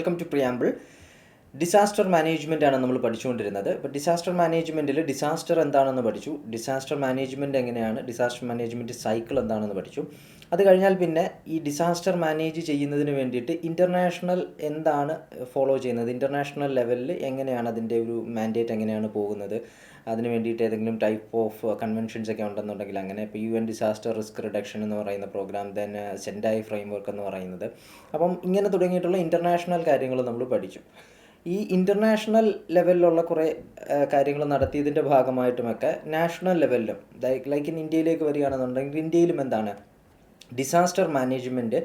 Welcome to Preamble. Disaster management ആണ് നമ്മൾ പഠിച്ചുകൊണ്ടിരുന്നത്. ഇപ്പോൾ ഡിസാസ്റ്റർ മാനേജ്മെൻറ്റിൽ ഡിസാസ്റ്റർ എന്താണെന്ന് പഠിച്ചു, ഡിസാസ്റ്റർ മാനേജ്മെൻറ്റ് എങ്ങനെയാണ്, ഡിസാസ്റ്റർ മാനേജ്മെൻറ്റ് സൈക്കിൾ എന്താണെന്ന് പഠിച്ചു. അത് കഴിഞ്ഞാൽ പിന്നെ ഈ ഡിസാസ്റ്റർ മാനേജ് ചെയ്യുന്നതിന് വേണ്ടിയിട്ട് ഇൻ്റർനാഷണൽ എന്താണ് ഫോളോ ചെയ്യുന്നത്, ഇൻ്റർനാഷണൽ ലെവലിൽ എങ്ങനെയാണ് അതിൻ്റെ ഒരു മാൻഡേറ്റ് എങ്ങനെയാണ് പോകുന്നത്, അതിന് വേണ്ടിയിട്ട് ഏതെങ്കിലും ടൈപ്പ് ഓഫ് കൺവെൻഷൻസ് ഒക്കെ ഉണ്ടെന്നുണ്ടെങ്കിൽ അങ്ങനെ. ഇപ്പോൾ UN ഡിസാസ്റ്റർ റിസ്ക് റിഡക്ഷൻ എന്ന് പറയുന്ന പ്രോഗ്രാം, ദെൻ സെൻഡായി ഫ്രെയിംവർക്ക് എന്ന് പറയുന്നത്. അപ്പം ഇങ്ങനെ തുടങ്ങിയിട്ടുള്ള ഇൻ്റർനാഷണൽ കാര്യങ്ങൾ നമ്മൾ പഠിച്ചു. ഈ ഇൻ്റർനാഷണൽ ലെവലിലുള്ള കുറേ കാര്യങ്ങൾ നടത്തിയതിൻ്റെ ഭാഗമായിട്ടുമൊക്കെ നാഷണൽ ലെവലിലും ലൈക്ക് ഇൻ ഇന്ത്യയിലേക്ക് വരികയാണെന്നുണ്ടെങ്കിൽ ഇന്ത്യയിലും എന്താണ് ഡിസാസ്റ്റർ മാനേജ്മെൻറ്റ്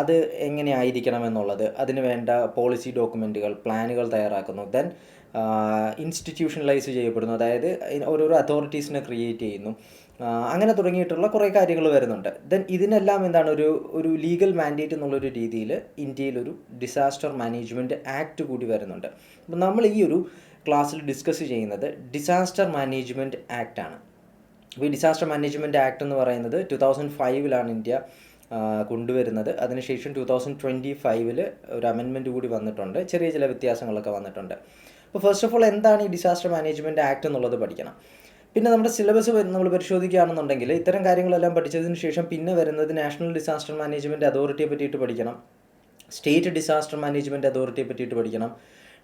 അത് എങ്ങനെ ആയിരിക്കണം എന്നുള്ളത്, അതിന് വേണ്ട പോളിസി ഡോക്യുമെൻറ്റുകൾ, പ്ലാനുകൾ തയ്യാറാക്കുന്നു. ദെൻ ഇൻസ്റ്റിറ്റ്യൂഷണലൈസ് ചെയ്യപ്പെടുന്നു, അതായത് ഓരോരോ അതോറിറ്റീസിനെ ക്രിയേറ്റ് ചെയ്യുന്നു. അങ്ങനെ തുടങ്ങിയിട്ടുള്ള കുറേ കാര്യങ്ങൾ വരുന്നുണ്ട്. ദെൻ ഇതിനെല്ലാം എന്താണ് ഒരു ലീഗൽ മാൻഡേറ്റ് എന്നുള്ളൊരു രീതിയിൽ ഇന്ത്യയിലൊരു ഡിസാസ്റ്റർ മാനേജ്മെൻറ്റ് ആക്ട് കൂടി വരുന്നുണ്ട്. അപ്പോൾ നമ്മൾ ഈ ഒരു ക്ലാസ്സിൽ ഡിസ്കസ് ചെയ്യുന്നത് ഡിസാസ്റ്റർ മാനേജ്മെൻറ്റ് ആക്റ്റാണ്. അപ്പോൾ ഈ ഡിസാസ്റ്റർ മാനേജ്മെൻറ്റ് ആക്ട് എന്ന് പറയുന്നത് 2005 ഇന്ത്യ കൊണ്ടുവരുന്നത്. അതിനുശേഷം 2025 ഒരു അമെൻമെൻറ്റ് കൂടി വന്നിട്ടുണ്ട്. ചെറിയ ചില വ്യത്യാസങ്ങളൊക്കെ വന്നിട്ടുണ്ട്. അപ്പോൾ ഫസ്റ്റ് ഓഫ് ഓൾ എന്താണ് ഈ ഡിസാസ്റ്റർ മാനേജ്മെൻറ്റ് ആക്ട് എന്നുള്ളത് പഠിക്കണം. പിന്നെ നമ്മുടെ സിലബസ് നമ്മൾ പരിശോധിക്കുകയാണെന്നുണ്ടെങ്കിൽ ഇത്തരം കാര്യങ്ങളെല്ലാം പഠിച്ചതിന് ശേഷം പിന്നെ വരുന്നത് നാഷണൽ ഡിസാസ്റ്റർ മാനേജ്മെൻറ്റ് അതോറിറ്റിയെ പറ്റിയിട്ട് പഠിക്കണം, സ്റ്റേറ്റ് ഡിസാസ്റ്റർ മാനേജ്മെൻറ്റ് അതോറിറ്റിയെ പറ്റിയിട്ട് പഠിക്കണം,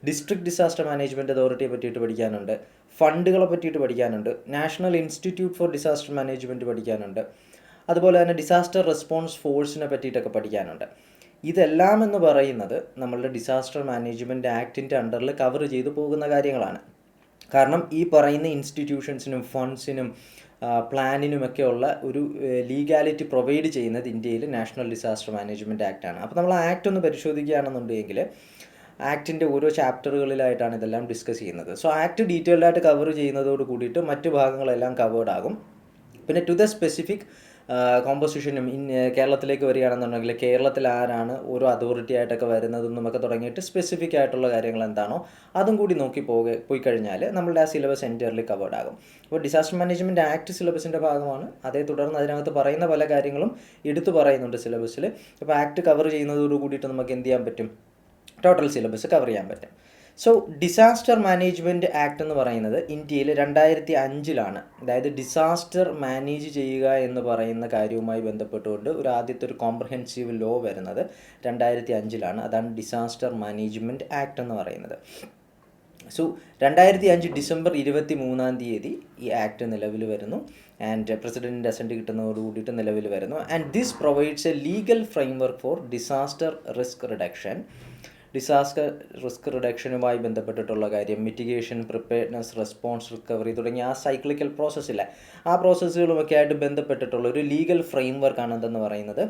ഡിസ്ട്രിക്ട് ഡിസാസ്റ്റർ മാനേജ്മെൻറ്റ് അതോറിറ്റിയെ പറ്റിയിട്ട് പഠിക്കാനുണ്ട്, ഫണ്ടുകളെ പറ്റിയിട്ട് പഠിക്കാനുണ്ട്, national institute four disaster management പഠിക്കാനുണ്ട്, അതുപോലെ തന്നെ ഡിസാസ്റ്റർ റെസ്പോൺസ് ഫോഴ്സിനെ പറ്റിയിട്ടൊക്കെ പഠിക്കാനുണ്ട്. ഇതെല്ലാം എന്ന് പറയുന്നത് നമ്മളുടെ ഡിസാസ്റ്റർ മാനേജ്മെൻറ്റ് ആക്ടിൻ്റെ അണ്ടറിൽ കവർ ചെയ്തു പോകുന്ന കാര്യങ്ങളാണ്. കാരണം ഈ പറയുന്ന ഇൻസ്റ്റിറ്റ്യൂഷൻസിനും ഫണ്ട്സിനും പ്ലാനിനുമൊക്കെയുള്ള ഒരു ലീഗാലിറ്റി പ്രൊവൈഡ് ചെയ്യുന്നത് ഇന്ത്യയിൽ നാഷണൽ ഡിസാസ്റ്റർ മാനേജ്മെൻറ്റ് ആക്റ്റാണ്. അപ്പോൾ നമ്മൾ ആ ആക്ട് ഒന്ന് പരിശോധിക്കുകയാണെന്നുണ്ടെങ്കിൽ ആക്ടിൻ്റെ ഓരോ ചാപ്റ്ററുകളിലായിട്ടാണ് ഇതെല്ലാം ഡിസ്കസ് ചെയ്യുന്നത്. സോ ആക്ട് ഡീറ്റെയിൽഡായിട്ട് കവർ ചെയ്യുന്നതോട് കൂടിയിട്ട് മറ്റു ഭാഗങ്ങളെല്ലാം കവേർഡ് ആകും. പിന്നെ ടു ദ സ്പെസിഫിക് കോമ്പോസിഷനും കേരളത്തിലേക്ക് വരികയാണെന്നുണ്ടെങ്കിൽ കേരളത്തിൽ ആരാണ് ഓരോ അതോറിറ്റി ആയിട്ടൊക്കെ വരുന്നതെന്നുമൊക്കെ തുടങ്ങിയിട്ട് സ്പെസിഫിക് ആയിട്ടുള്ള കാര്യങ്ങൾ എന്താണോ അതും കൂടി നോക്കി പോയി കഴിഞ്ഞാൽ നമ്മളുടെ ആ സിലബസ് എൻറ്റയർലി കവേർഡ് ആകും. അപ്പോൾ ഡിസാസ്റ്റർ മാനേജ്മെൻറ്റ് ആക്ട് സിലബസിൻ്റെ ഭാഗമാണ്. അതേ തുടർന്ന് അതിനകത്ത് പറയുന്ന പല കാര്യങ്ങളും എടുത്തു പറയുന്നുണ്ട് സിലബസിൽ. അപ്പോൾ ആക്ട് കവർ ചെയ്യുന്നതോട് കൂടിയിട്ട് നമുക്ക് എന്ത് ചെയ്യാൻ പറ്റും, ടോട്ടൽ സിലബസ് കവർ ചെയ്യാൻ പറ്റും. സോ ഡിസാസ്റ്റർ മാനേജ്മെൻറ്റ് ആക്ട് എന്ന് പറയുന്നത് ഇന്ത്യയിൽ 2005 അതായത് ഡിസാസ്റ്റർ മാനേജ് ചെയ്യുക എന്ന് പറയുന്ന കാര്യവുമായി ബന്ധപ്പെട്ടുകൊണ്ട് ആദ്യത്തെ ഒരു കോംപ്രഹെൻസീവ് ലോ വരുന്നത് 2005. അതാണ് ഡിസാസ്റ്റർ മാനേജ്മെൻറ്റ് ആക്ട് എന്ന് പറയുന്നത്. സോ 2005 ഡിസംബർ 23 ഈ ആക്ട് നിലവിൽ വരുന്നു. ആൻഡ് പ്രസിഡൻറ്റിൻ്റെ അസെൻറ്റ് കിട്ടുന്നതോട് കൂടിയിട്ട് നിലവിൽ വരുന്നു. And this provides a legal framework for disaster risk reduction. Disaster risk റിഡക്ഷനുമായി ബന്ധപ്പെട്ടിട്ടുള്ള കാര്യം, മിറ്റിഗേഷൻ, പ്രിപ്പയർനെസ്, റെസ്പോൺസ്, റിക്കവറി തുടങ്ങിയ ആ സൈക്ലിക്കൽ പ്രോസസ്സില്ല ആ പ്രോസസ്സുകളുമൊക്കെ ആയിട്ട് ബന്ധപ്പെട്ടിട്ടുള്ള ഒരു ലീഗൽ ഫ്രെയിംവർക്കാണ് എന്തെന്ന് പറയുന്നത്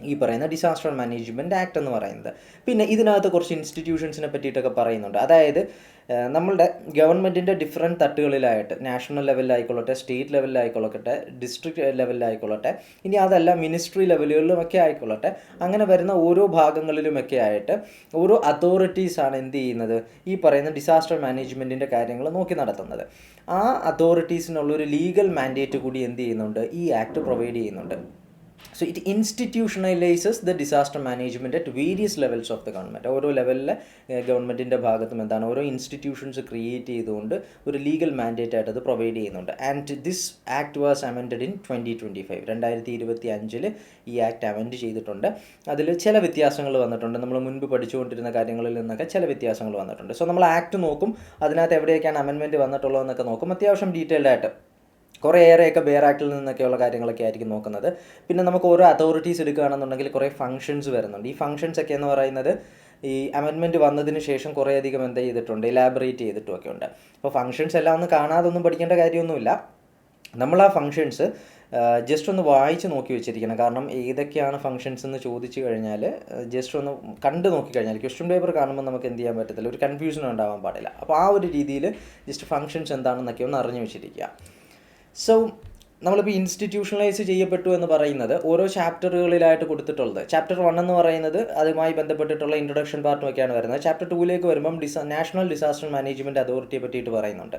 ഈ പറയുന്ന ഡിസാസ്റ്റർ മാനേജ്മെൻറ്റ് ആക്ട് എന്ന് പറയുന്നത്. പിന്നെ ഇതിനകത്ത് കുറച്ച് ഇൻസ്റ്റിറ്റ്യൂഷൻസിനെ പറ്റിയിട്ടൊക്കെ പറയുന്നുണ്ട്. അതായത് നമ്മളുടെ ഗവൺമെൻറ്റിൻ്റെ ഡിഫറെൻറ്റ് തട്ടുകളിലായിട്ട് നാഷണൽ ലെവലിലായിക്കൊള്ളട്ടെ, സ്റ്റേറ്റ് ലെവലിലായിക്കൊള്ളട്ടെ, ഡിസ്ട്രിക്ട് ലെവലിലായിക്കൊള്ളട്ടെ, ഇനി അതല്ല മിനിസ്ട്രി ലെവലുകളിലുമൊക്കെ ആയിക്കൊള്ളട്ടെ, അങ്ങനെ വരുന്ന ഓരോ ഭാഗങ്ങളിലുമൊക്കെ ആയിട്ട് ഓരോ അതോറിറ്റീസാണ് എന്ത് ചെയ്യുന്നത്, ഈ പറയുന്ന ഡിസാസ്റ്റർ മാനേജ്മെൻറ്റിൻ്റെ കാര്യങ്ങൾ നോക്കി നടത്തുന്നത്. ആ അതോറിറ്റീസിനുള്ളൊരു ലീഗൽ മാൻഡേറ്റ് കൂടി എന്ത് ചെയ്യുന്നുണ്ട്, ഈ ആക്ട് പ്രൊവൈഡ് ചെയ്യുന്നുണ്ട്. So it institutionalizes the disaster management at various levels of the government. ഓരോ ലെവലിലെ ഗവൺമെൻറ്റിൻ്റെ ഭാഗത്തും എന്താണ് ഓരോ ഇൻസ്റ്റിറ്റ്യൂഷൻസ് ക്രിയേറ്റ് ചെയ്തുകൊണ്ട് ഒരു ലീഗൽ മാൻഡേറ്റ് ആയിട്ട് അത് പ്രൊവൈഡ് ചെയ്യുന്നുണ്ട്. And this act was amended in 2025. 2025 ഈ ആക്ട് അമെൻഡ് ചെയ്തിട്ടുണ്ട്. അതിൽ ചില വ്യത്യാസങ്ങൾ വന്നിട്ടുണ്ട്. നമ്മൾ മുൻപ് പഠിച്ചുകൊണ്ടിരുന്ന കാര്യങ്ങളിൽ നിന്നൊക്കെ ചില വ്യത്യാസങ്ങൾ വന്നിട്ടുണ്ട്. സോ നമ്മൾ ആക്ട് നോക്കും, അതിനകത്ത് എവിടെയൊക്കെയാണ് അമെൻമെൻറ്റ് വന്നിട്ടുള്ളതെന്നൊക്കെ നോക്കും. അത്യാവശ്യം ഡീറ്റെയിൽഡ് ആയിട്ട് കുറേ ഏറെയൊക്കെ ബെയർ ആക്ടിൽ നിന്നൊക്കെയുള്ള കാര്യങ്ങളൊക്കെ ആയിരിക്കും നോക്കുന്നത്. പിന്നെ നമുക്ക് ഓരോ അതോറിറ്റീസ് എടുക്കുകയാണെന്നുണ്ടെങ്കിൽ കുറേ ഫങ്ഷൻസ് വരുന്നുണ്ട്. ഈ ഫങ്ഷൻസ് ഒക്കെ എന്ന് പറയുന്നത് ഈ അമെൻമെൻറ്റ് വന്നതിന് ശേഷം കുറേയധികം എന്ത് ചെയ്തിട്ടുണ്ട്, ഇലാബറേറ്റ് ചെയ്തിട്ടുമൊക്കെ ഉണ്ട്. അപ്പോൾ ഫങ്ഷൻസ് എല്ലാം ഒന്ന് കാണാതൊന്നും പഠിക്കേണ്ട കാര്യമൊന്നുമില്ല. നമ്മൾ ആ ഫങ്ഷൻസ് ജസ്റ്റ് ഒന്ന് വായിച്ച് നോക്കി വെച്ചിരിക്കണം. കാരണം ഏതൊക്കെയാണ് ഫങ്ഷൻസ് എന്ന് ചോദിച്ചു കഴിഞ്ഞാൽ ജസ്റ്റ് ഒന്ന് കണ്ടു നോക്കിക്കഴിഞ്ഞാൽ ക്വസ്റ്റ്യൻ പേപ്പർ കാണുമ്പോൾ നമുക്ക് എന്ത് ചെയ്യാൻ പറ്റത്തില്ല, ഒരു കൺഫ്യൂഷൻ ഉണ്ടാവാൻ പാടില്ല. അപ്പോൾ ആ ഒരു രീതിയിൽ ജസ്റ്റ് ഫങ്ഷൻസ് എന്താണെന്നൊക്കെ ഒന്ന് അറിഞ്ഞു വെച്ചിരിക്കുക. സോ നമ്മളിപ്പോൾ ഇൻസ്റ്റിറ്റ്യൂഷണലൈസ് ചെയ്യപ്പെട്ടു എന്ന് പറയുന്നത് ഓരോ ചാപ്റ്ററുകളിലായിട്ട് കൊടുത്തിട്ടുള്ളത്. ചാപ്റ്റർ 1 എന്ന് പറയുന്നത് അതുമായി ബന്ധപ്പെട്ടിട്ടുള്ള ഇൻട്രൊഡക്ഷൻ പാർട്ടുമൊക്കെയാണ് വരുന്നത്. ചാപ്റ്റർ 2 വരുമ്പം നാഷണൽ ഡിസാസ്റ്റർ മാനേജ്മെൻറ്റ് അതോറിറ്റിയെ പറ്റിയിട്ട് പറയുന്നുണ്ട്.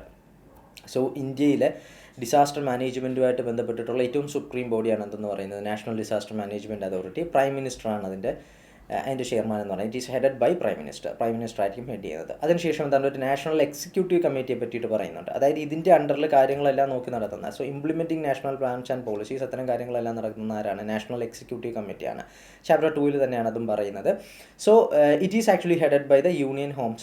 സോ ഇന്ത്യയിലെ ഡിസാസ്റ്റർ മാനേജ്മെൻറ്റുമായിട്ട് ബന്ധപ്പെട്ടിട്ടുള്ള ഏറ്റവും സുപ്രീം ബോഡിയാണ് എന്തെന്ന് പറയുന്നത് national disaster management authority. Prime മിനിസ്റ്ററാണ് അതിൻ്റെ അതിൻ്റെ ചെയർമാൻ എന്ന് പറഞ്ഞാൽ it is headed by prime minister ആയിരിക്കും ഹെഡ് ചെയ്യുന്നത്. അതിനുശേഷം എന്താണ് ഒരു നാഷണൽ എക്സിക്യൂട്ടീവ് കമ്മിറ്റിയെ പറ്റിയിട്ട് പറയുന്നുണ്ട്. അതായത് ഇതിൻ്റെ അണ്ടറിൽ കാര്യങ്ങളെല്ലാം നോക്കി നടത്തുന്ന, so implementing national plans and policies അത്തരം കാര്യങ്ങളെല്ലാം നടത്തുന്ന ആരാണ്? നാഷണൽ എക്സിക്യൂട്ടീവ് കമ്മിറ്റിയാണ്. ചാപ്റ്റർ 2 തന്നെയാണ് അതും പറയുന്നത്. So it is actually headed by the union home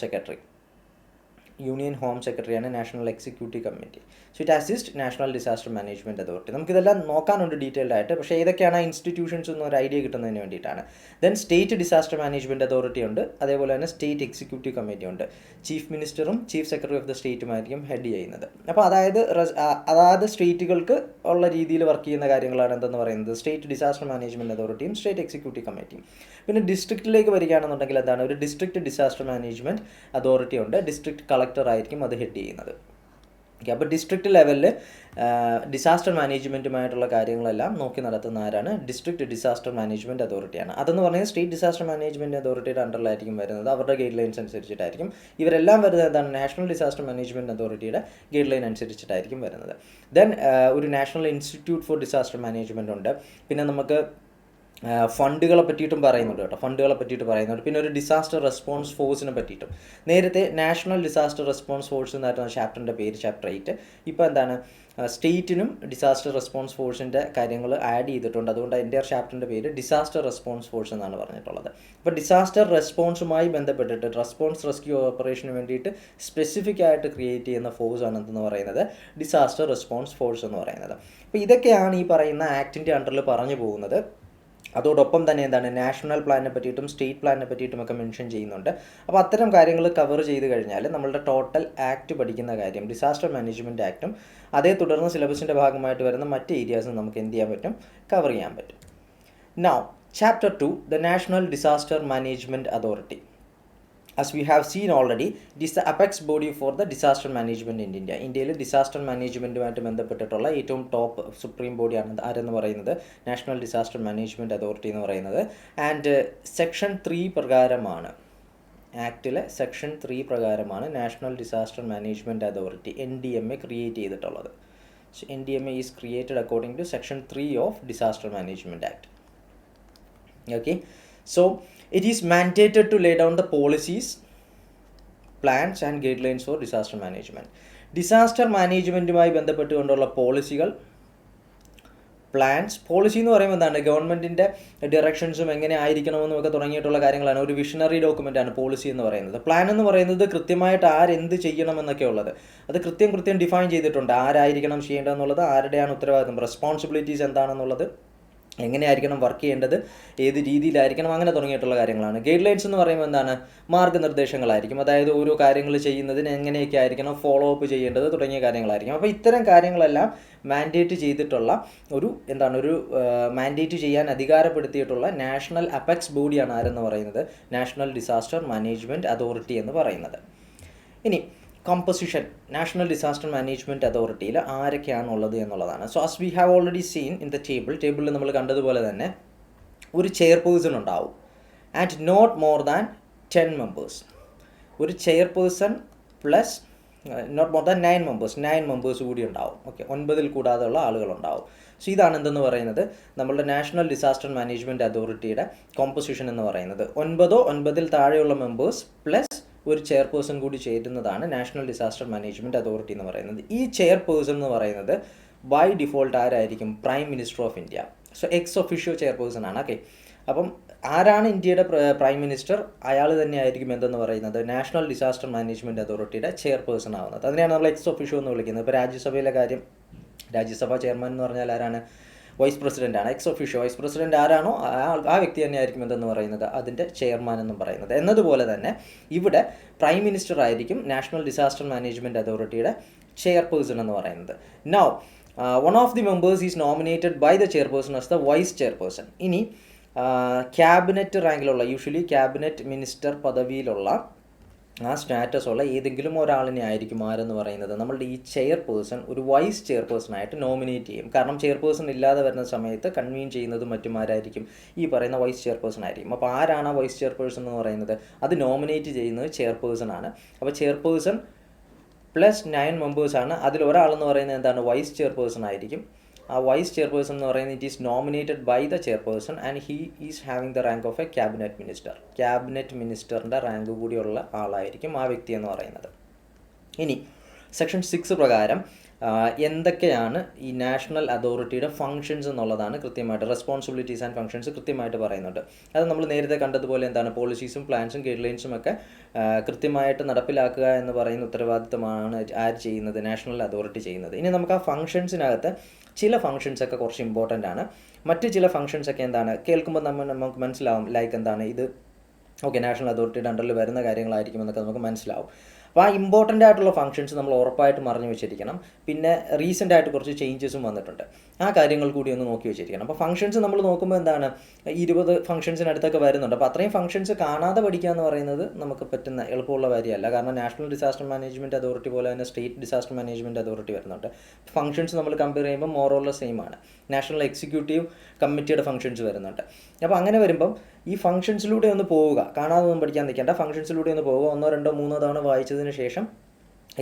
സെക്രട്ടറിയാണ് national executive committee. So it assist national disaster management authority. നമുക്കിതെല്ലാം നോക്കാനുണ്ട് ഡീറ്റെയിൽഡ് ആയിട്ട്, പക്ഷേ ഏതൊക്കെയാണ് ആ ഇൻസ്റ്റിറ്റ്യൂഷൻസ് എന്നൊരു ഐഡിയ കിട്ടുന്നതിന് വേണ്ടിയിട്ടാണ്. Then state disaster management authority ഉണ്ട്, അതേപോലെ തന്നെ സ്റ്റേറ്റ് എക്സിക്യൂട്ടീവ് കമ്മിറ്റി ഉണ്ട്. ചീഫ് മിനിസ്റ്ററും ചീഫ് സെക്രട്ടറി ഓഫ് ദ സ്റ്റേറ്റുമായിരിക്കും ഹെഡ് ചെയ്യുന്നത്. അപ്പോൾ അതായത് സ്റ്റേറ്റുകൾക്ക് ഉള്ള രീതിയിൽ വർക്ക് ചെയ്യുന്ന കാര്യങ്ങളാണ് എന്തെന്ന് പറയുന്നത് സ്റ്റേറ്റ് ഡിസാസ്റ്റർ മാനേജ്മെൻറ്റ് അതോറിറ്റിയും സ്റ്റേറ്റ് എക്സിക്യൂട്ടീവ് കമ്മിറ്റിയും. പിന്നെ ഡിസ്ട്രിക്റ്റിലേക്ക് വരികയാണെന്നുണ്ടെങ്കിൽ എന്താണ് ഒരു ഡിസ്ട്രിക്ട് ഡിസാസ്റ്റർ മാനേജ്മെൻറ്റ് അതോറിറ്റി ഉണ്ട്. ഡിസ്ട്രിക്ട് കളക്ടർ ആയിരിക്കും അത് ഹെഡ് ചെയ്യുന്നത്. ഓക്കെ, അപ്പോൾ ഡിസ്ട്രിക്ട് ലെവലിൽ ഡിസാസ്റ്റർ മാനേജ്മെൻറ്റുമായിട്ടുള്ള കാര്യങ്ങളെല്ലാം നോക്കി നടത്തുന്ന ആരാണ്? ഡിസ്ട്രിക്ട് ഡിസാസ്റ്റർ മാനേജ്മെൻറ്റ് അതോറിറ്റിയാണ്. അതെന്ന് പറയുന്നത് സ്റ്റേറ്റ് ഡിസാസ്റ്റർ മാനേജ്മെൻറ്റ് അതോറിറ്റിയുടെ അണ്ടറിലായിരിക്കും വരുന്നത്. അവരുടെ ഗൈഡ് ലൈൻസ് അനുസരിച്ചിട്ടായിരിക്കും. ഇവരെല്ലാം വരുന്നത് എന്താണ്? നാഷണൽ ഡിസാസ്റ്റർ മാനേജ്മെൻറ്റ് അതോറിറ്റിയുടെ ഗൈഡ് ലൈൻ അനുസരിച്ചിട്ടായിരിക്കും വരുന്നത്. ദെൻ ഒരു national institute four disaster management ഉണ്ട്. പിന്നെ നമുക്ക് ഫണ്ടുകളെ പറ്റിയിട്ടും പറയുന്നുണ്ട് കേട്ടോ, പിന്നെ ഒരു ഡിസാസ്റ്റർ റെസ്പോൺസ് ഫോഴ്സിനെ പറ്റിയിട്ടും. നേരത്തെ നാഷണൽ ഡിസാസ്റ്റർ റെസ്പോൺസ് ഫോഴ്സ് എന്നായിരുന്നു ചാപ്റ്ററിൻ്റെ പേര്, ചാപ്റ്റർ 8. ഇപ്പോൾ എന്താണ് സ്റ്റേറ്റിനും ഡിസാസ്റ്റർ റെസ്പോൺസ് ഫോഴ്സിൻ്റെ കാര്യങ്ങൾ ആഡ് ചെയ്തിട്ടുണ്ട്. അതുകൊണ്ട് എൻ്റെ ചാപ്റ്ററിൻ്റെ പേര് ഡിസാസ്റ്റർ റെസ്പോൺസ് ഫോഴ്സ് എന്നാണ് പറഞ്ഞിട്ടുള്ളത്. അപ്പോൾ ഡിസാസ്റ്റർ റെസ്പോൺസുമായി ബന്ധപ്പെട്ടിട്ട് റെസ്പോൺസ് റെസ്ക്യൂ ഓപ്പറേഷന് വേണ്ടിയിട്ട് സ്പെസിഫിക് ആയിട്ട് ക്രിയേറ്റ് ചെയ്യുന്ന ഫോഴ്സ് ആണ് എന്തെന്ന് പറയുന്നത് ഡിസാസ്റ്റർ റെസ്പോൺസ് ഫോഴ്സ് എന്ന് പറയുന്നത്. അപ്പോൾ ഇതൊക്കെയാണ് ഈ പറയുന്ന ആക്ടിൻ്റെ അണ്ടറിൽ പറഞ്ഞു പോകുന്നത്. അതോടൊപ്പം തന്നെ എന്താണ് നാഷണൽ പ്ലാനിനെ പറ്റിയിട്ടും സ്റ്റേറ്റ് പ്ലാനിനെ പറ്റിയിട്ടും ഒക്കെ മെൻഷൻ ചെയ്യുന്നുണ്ട്. അപ്പോൾ അത്തരം കാര്യങ്ങൾ കവർ ചെയ്ത് കഴിഞ്ഞാൽ നമ്മളുടെ ടോട്ടൽ ആക്ട് പഠിക്കുന്ന കാര്യം ഡിസാസ്റ്റർ മാനേജ്മെൻറ്റ് ആക്റ്റും അതേ തുടർന്ന് സിലബസിൻ്റെ ഭാഗമായിട്ട് വരുന്ന മറ്റ് ഏരിയാസും നമുക്ക് എന്ത് ചെയ്യാൻ പറ്റും? കവർ ചെയ്യാൻ പറ്റും. Now chapter 2 the national disaster management authority. As we have seen already, it is the apex body for the disaster management in India. ഇന്ത്യയിൽ ഡിസാസ്റ്റർ മാനേജ്മെൻറ്റുമായിട്ട് ബന്ധപ്പെട്ടിട്ടുള്ള ഏറ്റവും ടോപ്പ് സുപ്രീം ബോഡിയാണ് ആരെന്ന് പറയുന്നത് നാഷണൽ ഡിസാസ്റ്റർ മാനേജ്മെൻറ്റ് അതോറിറ്റി എന്ന് പറയുന്നത്. ആൻഡ് സെക്ഷൻ 3 പ്രകാരമാണ് ആക്ടിലെ section 3 പ്രകാരമാണ് national disaster management authority NDMA create ചെയ്തിട്ടുള്ളത്. So NDMA is created according to section 3 of Disaster Management Act. Okay, so it is mandated to lay down the policies, plans and guidelines for disaster management. Disaster മാനേജ്മെൻറ്റുമായി ബന്ധപ്പെട്ടുകൊണ്ടുള്ള പോളിസികൾ, policy എന്ന് പറയുമ്പോൾ എന്താണ് ഗവൺമെൻറ്റിൻ്റെ ഡയറക്ഷൻസും എങ്ങനെ ആയിരിക്കണമെന്നൊക്കെ തുടങ്ങിയിട്ടുള്ള കാര്യങ്ങളാണ്. ഒരു വിഷണറി ഡോക്യുമെൻ്റാണ് പോളിസി എന്ന് പറയുന്നത്. പ്ലാൻ എന്ന് പറയുന്നത് കൃത്യമായിട്ട് ആരെന്ത് ചെയ്യണമെന്നൊക്കെ ഉള്ളത് അത് കൃത്യം ഡിഫൈൻ ചെയ്തിട്ടുണ്ട്. ആരായിരിക്കണം ചെയ്യേണ്ടതെന്നുള്ളത്, ആരുടെയാണ് ഉത്തരവാദിത്വം, റെസ്പോൺസിബിലിറ്റീസ് എന്താണെന്നുള്ളത്, എങ്ങനെയായിരിക്കണം വർക്ക് ചെയ്യേണ്ടത്, ഏത് രീതിയിലായിരിക്കണം, അങ്ങനെ തുടങ്ങിയിട്ടുള്ള കാര്യങ്ങളാണ്. ഗൈഡ് ലൈൻസ് എന്ന് പറയുമ്പോൾ എന്താണ് മാർഗ്ഗനിർദ്ദേശങ്ങളായിരിക്കും. അതായത് ഓരോ കാര്യങ്ങൾ ചെയ്യുന്നതിന് എങ്ങനെയൊക്കെ ആയിരിക്കണം ഫോളോ അപ്പ് ചെയ്യേണ്ടത് തുടങ്ങിയ കാര്യങ്ങളായിരിക്കും. അപ്പോൾ ഇത്തരം കാര്യങ്ങളെല്ലാം മാൻഡേറ്റ് ചെയ്തിട്ടുള്ള ഒരു മാൻഡേറ്റ് ചെയ്യാൻ അധികാരപ്പെടുത്തിയിട്ടുള്ള നാഷണൽ അപെക്സ് ബോഡിയാണ് ആരെന്ന് പറയുന്നത് നാഷണൽ ഡിസാസ്റ്റർ മാനേജ്മെൻറ്റ് അതോറിറ്റി എന്ന് പറയുന്നത്. ഇനി composition നാഷണൽ ഡിസാസ്റ്റർ മാനേജ്മെൻറ്റ് അതോറിറ്റിയിൽ ആരൊക്കെയാണുള്ളത് എന്നുള്ളതാണ്. So as we have already seen in the ടേബിളിൽ നമ്മൾ കണ്ടതുപോലെ തന്നെ ഒരു ചെയർപേഴ്സൺ ഉണ്ടാവും and not more than 10 members. ഒരു chairperson plus not more than 9 members കൂടി ഉണ്ടാവും. ഓക്കെ, 9 കൂടാതെയുള്ള ആളുകളുണ്ടാവും. സോ ഇതാണ് എന്തെന്ന് പറയുന്നത് നമ്മളുടെ നാഷണൽ ഡിസാസ്റ്റർ മാനേജ്മെൻറ്റ് അതോറിറ്റിയുടെ കോമ്പോസിഷൻ എന്ന് പറയുന്നത്. 9 താഴെയുള്ള മെമ്പേഴ്സ് പ്ലസ് ഒരു ചെയർപേഴ്സൺ കൂടി ചേരുന്നതാണ് നാഷണൽ ഡിസാസ്റ്റർ മാനേജ്മെൻറ്റ് അതോറിറ്റി എന്ന് പറയുന്നത്. ഈ ചെയർപേഴ്സൺ എന്ന് പറയുന്നത് ബൈ ഡിഫോൾട്ട് ആരായിരിക്കും? Prime minister of India. So ex officio chairperson ആണ്. ഓക്കെ, അപ്പം ആരാണ് ഇന്ത്യയുടെ പ്രൈം മിനിസ്റ്റർ? അയാൾ തന്നെയായിരിക്കും എന്തെന്ന് പറയുന്നത് നാഷണൽ ഡിസാസ്റ്റർ മാനേജ്മെൻറ്റ് അതോറിറ്റിയുടെ ചെയർപേഴ്സൺ ആവുന്നത്. അതിനെയാണ് നമ്മൾ എക്സ് ഒഫീഷ്യോ എന്ന് വിളിക്കുന്നത്. ഇപ്പോൾ രാജ്യസഭയിലെ കാര്യം, രാജ്യസഭാ ചെയർമാൻ എന്ന് പറഞ്ഞാൽ ആരാണ്? വൈസ് പ്രസിഡൻ്റാണ്. എക്സ് ഒഫീഷ്യോ വൈസ് പ്രസിഡൻ്റ് ആരാണോ ആ വ്യക്തി തന്നെയായിരിക്കും എന്തെന്ന് പറയുന്നത് അതിൻ്റെ ചെയർമാൻ എന്നും പറയുന്നത്. എന്നതുപോലെ തന്നെ ഇവിടെ പ്രൈം മിനിസ്റ്റർ ആയിരിക്കും നാഷണൽ ഡിസാസ്റ്റർ മാനേജ്മെൻറ്റ് അതോറിറ്റിയുടെ ചെയർപേഴ്സൺ എന്ന് പറയുന്നത്. Now one of the members is nominated by the chairperson as the vice chairperson. ഇനി ക്യാബിനറ്റ് റാങ്കിലുള്ള യൂഷ്വലി ക്യാബിനറ്റ് മിനിസ്റ്റർ പദവിയിലുള്ള ആ സ്റ്റാറ്റസ് ഉള്ള ഏതെങ്കിലും ഒരാളിനെ ആയിരിക്കും ആരെന്ന് പറയുന്നത് നമ്മളുടെ ഈ ചെയർപേഴ്സൺ ഒരു വൈസ് ചെയർപേഴ്സണായിട്ട് നോമിനേറ്റ് ചെയ്യും. കാരണം ചെയർപേഴ്സൺ ഇല്ലാതെ വരുന്ന സമയത്ത് കൺവീൻ ചെയ്യുന്നതും മറ്റുമാരായിരിക്കും ഈ പറയുന്ന വൈസ് ചെയർപേഴ്സൺ ആയിരിക്കും. അപ്പോൾ ആരാണ് വൈസ് ചെയർപേഴ്സൺ എന്ന് പറയുന്നത്? അത് നോമിനേറ്റ് ചെയ്യുന്നത് ചെയർപേഴ്സൺ ആണ്. അപ്പോൾ ചെയർപേഴ്സൺ പ്ലസ് 9 മെമ്പേഴ്സാണ്. അതിലൊരാളെന്ന് പറയുന്നത് എന്താണ്? വൈസ് ചെയർപേഴ്സൺ ആയിരിക്കും. ആ വൈസ് ചെയർപേഴ്സൺ എന്ന് പറയുന്നത് it is nominated by the chairperson and he is having the rank of a cabinet minister. Cabinet മിനിസ്റ്ററിൻ്റെ റാങ്ക് കൂടിയുള്ള ആളായിരിക്കും ആ വ്യക്തി എന്ന് പറയുന്നത്. ഇനി സെക്ഷൻ 6 പ്രകാരം എന്തൊക്കെയാണ് ഈ നാഷണൽ അതോറിറ്റിയുടെ ഫങ്ഷൻസ് എന്നുള്ളതാണ് കൃത്യമായിട്ട്, റെസ്പോൺസിബിലിറ്റീസ് ആൻഡ് ഫങ്ഷൻസ് കൃത്യമായിട്ട് പറയുന്നുണ്ട്. അത് നമ്മൾ നേരത്തെ കണ്ടതുപോലെ എന്താണ്, പോളിസീസും പ്ലാൻസും ഗൈഡ് ലൈൻസും ഒക്കെ കൃത്യമായിട്ട് നടപ്പിലാക്കുക എന്ന് പറയുന്ന ഉത്തരവാദിത്തമാണ് ആര് ചെയ്യുന്നത്, നാഷണൽ അതോറിറ്റി ചെയ്യുന്നത്. ഇനി നമുക്ക് ആ ഫങ്ഷൻസിനകത്ത് ചില ഫങ്ഷൻസൊക്കെ കുറച്ച് ഇമ്പോർട്ടൻ്റ് ആണ്. മറ്റ് ചില ഫങ്ഷൻസൊക്കെ എന്താണ് കേൾക്കുമ്പോൾ നമുക്ക് മനസ്സിലാവും, ലൈക്ക് എന്താണ് ഇത് ഓക്കെ നാഷണൽ അതോറിറ്റിയുടെ അണ്ടറിൽ വരുന്ന കാര്യങ്ങളായിരിക്കുമെന്നൊക്കെ നമുക്ക് മനസ്സിലാവും. അപ്പോൾ ആ ഇമ്പോർട്ടൻ്റ് ആയിട്ടുള്ള ഫങ്ഷൻസ് നമ്മൾ ഉറപ്പായിട്ടും അറിഞ്ഞു വെച്ചിരിക്കണം. പിന്നെ റീസെൻ്റ് ആയിട്ട് കുറച്ച് ചേഞ്ചസും വന്നിട്ടുണ്ട്, ആ കാര്യങ്ങൾ കൂടി ഒന്ന് നോക്കി വെച്ചിരിക്കണം. അപ്പോൾ ഫങ്ഷൻസ് നമ്മൾ നോക്കുമ്പോൾ എന്താണ് 20 ഫങ്ഷൻസിനടുത്തൊക്കെ വരുന്നുണ്ട്. അപ്പോൾ അത്രയും ഫങ്ഷൻസ് കാണാതെ പഠിക്കുക എന്ന് പറയുന്നത് നമുക്ക് പറ്റുന്ന എളുപ്പമുള്ള കാര്യമല്ല. കാരണം നാഷണൽ ഡിസാസ്റ്റർ മാനേജ്മെൻറ്റ് അതോറിറ്റി പോലെ തന്നെ സ്റ്റേറ്റ് ഡിസാസ്റ്റർ മാനേജ്മെൻറ്റ് അതോറിറ്റി വരുന്നുണ്ട്. ഫങ്ഷൻസ് നമ്മൾ കമ്പയർ ചെയ്യുമ്പോൾ മോറോള്ള സെയിം ആണ്. നാഷണൽ എക്സിക്യൂട്ടീവ് കമ്മിറ്റിയുടെ ഫങ്ഷൻസ് വരുന്നുണ്ട്. അപ്പോൾ അങ്ങനെ വരുമ്പം ഈ ഫങ്ഷൻസിലൂടെ ഒന്ന് പോവുക, കാണാതെ ഒന്നും പഠിക്കാൻ നിൽക്കേണ്ട, ഫങ്ഷൻസിലൂടെ ഒന്ന് പോവുക. 1, 2, 3 തവണ വായിച്ചതിന് ശേഷം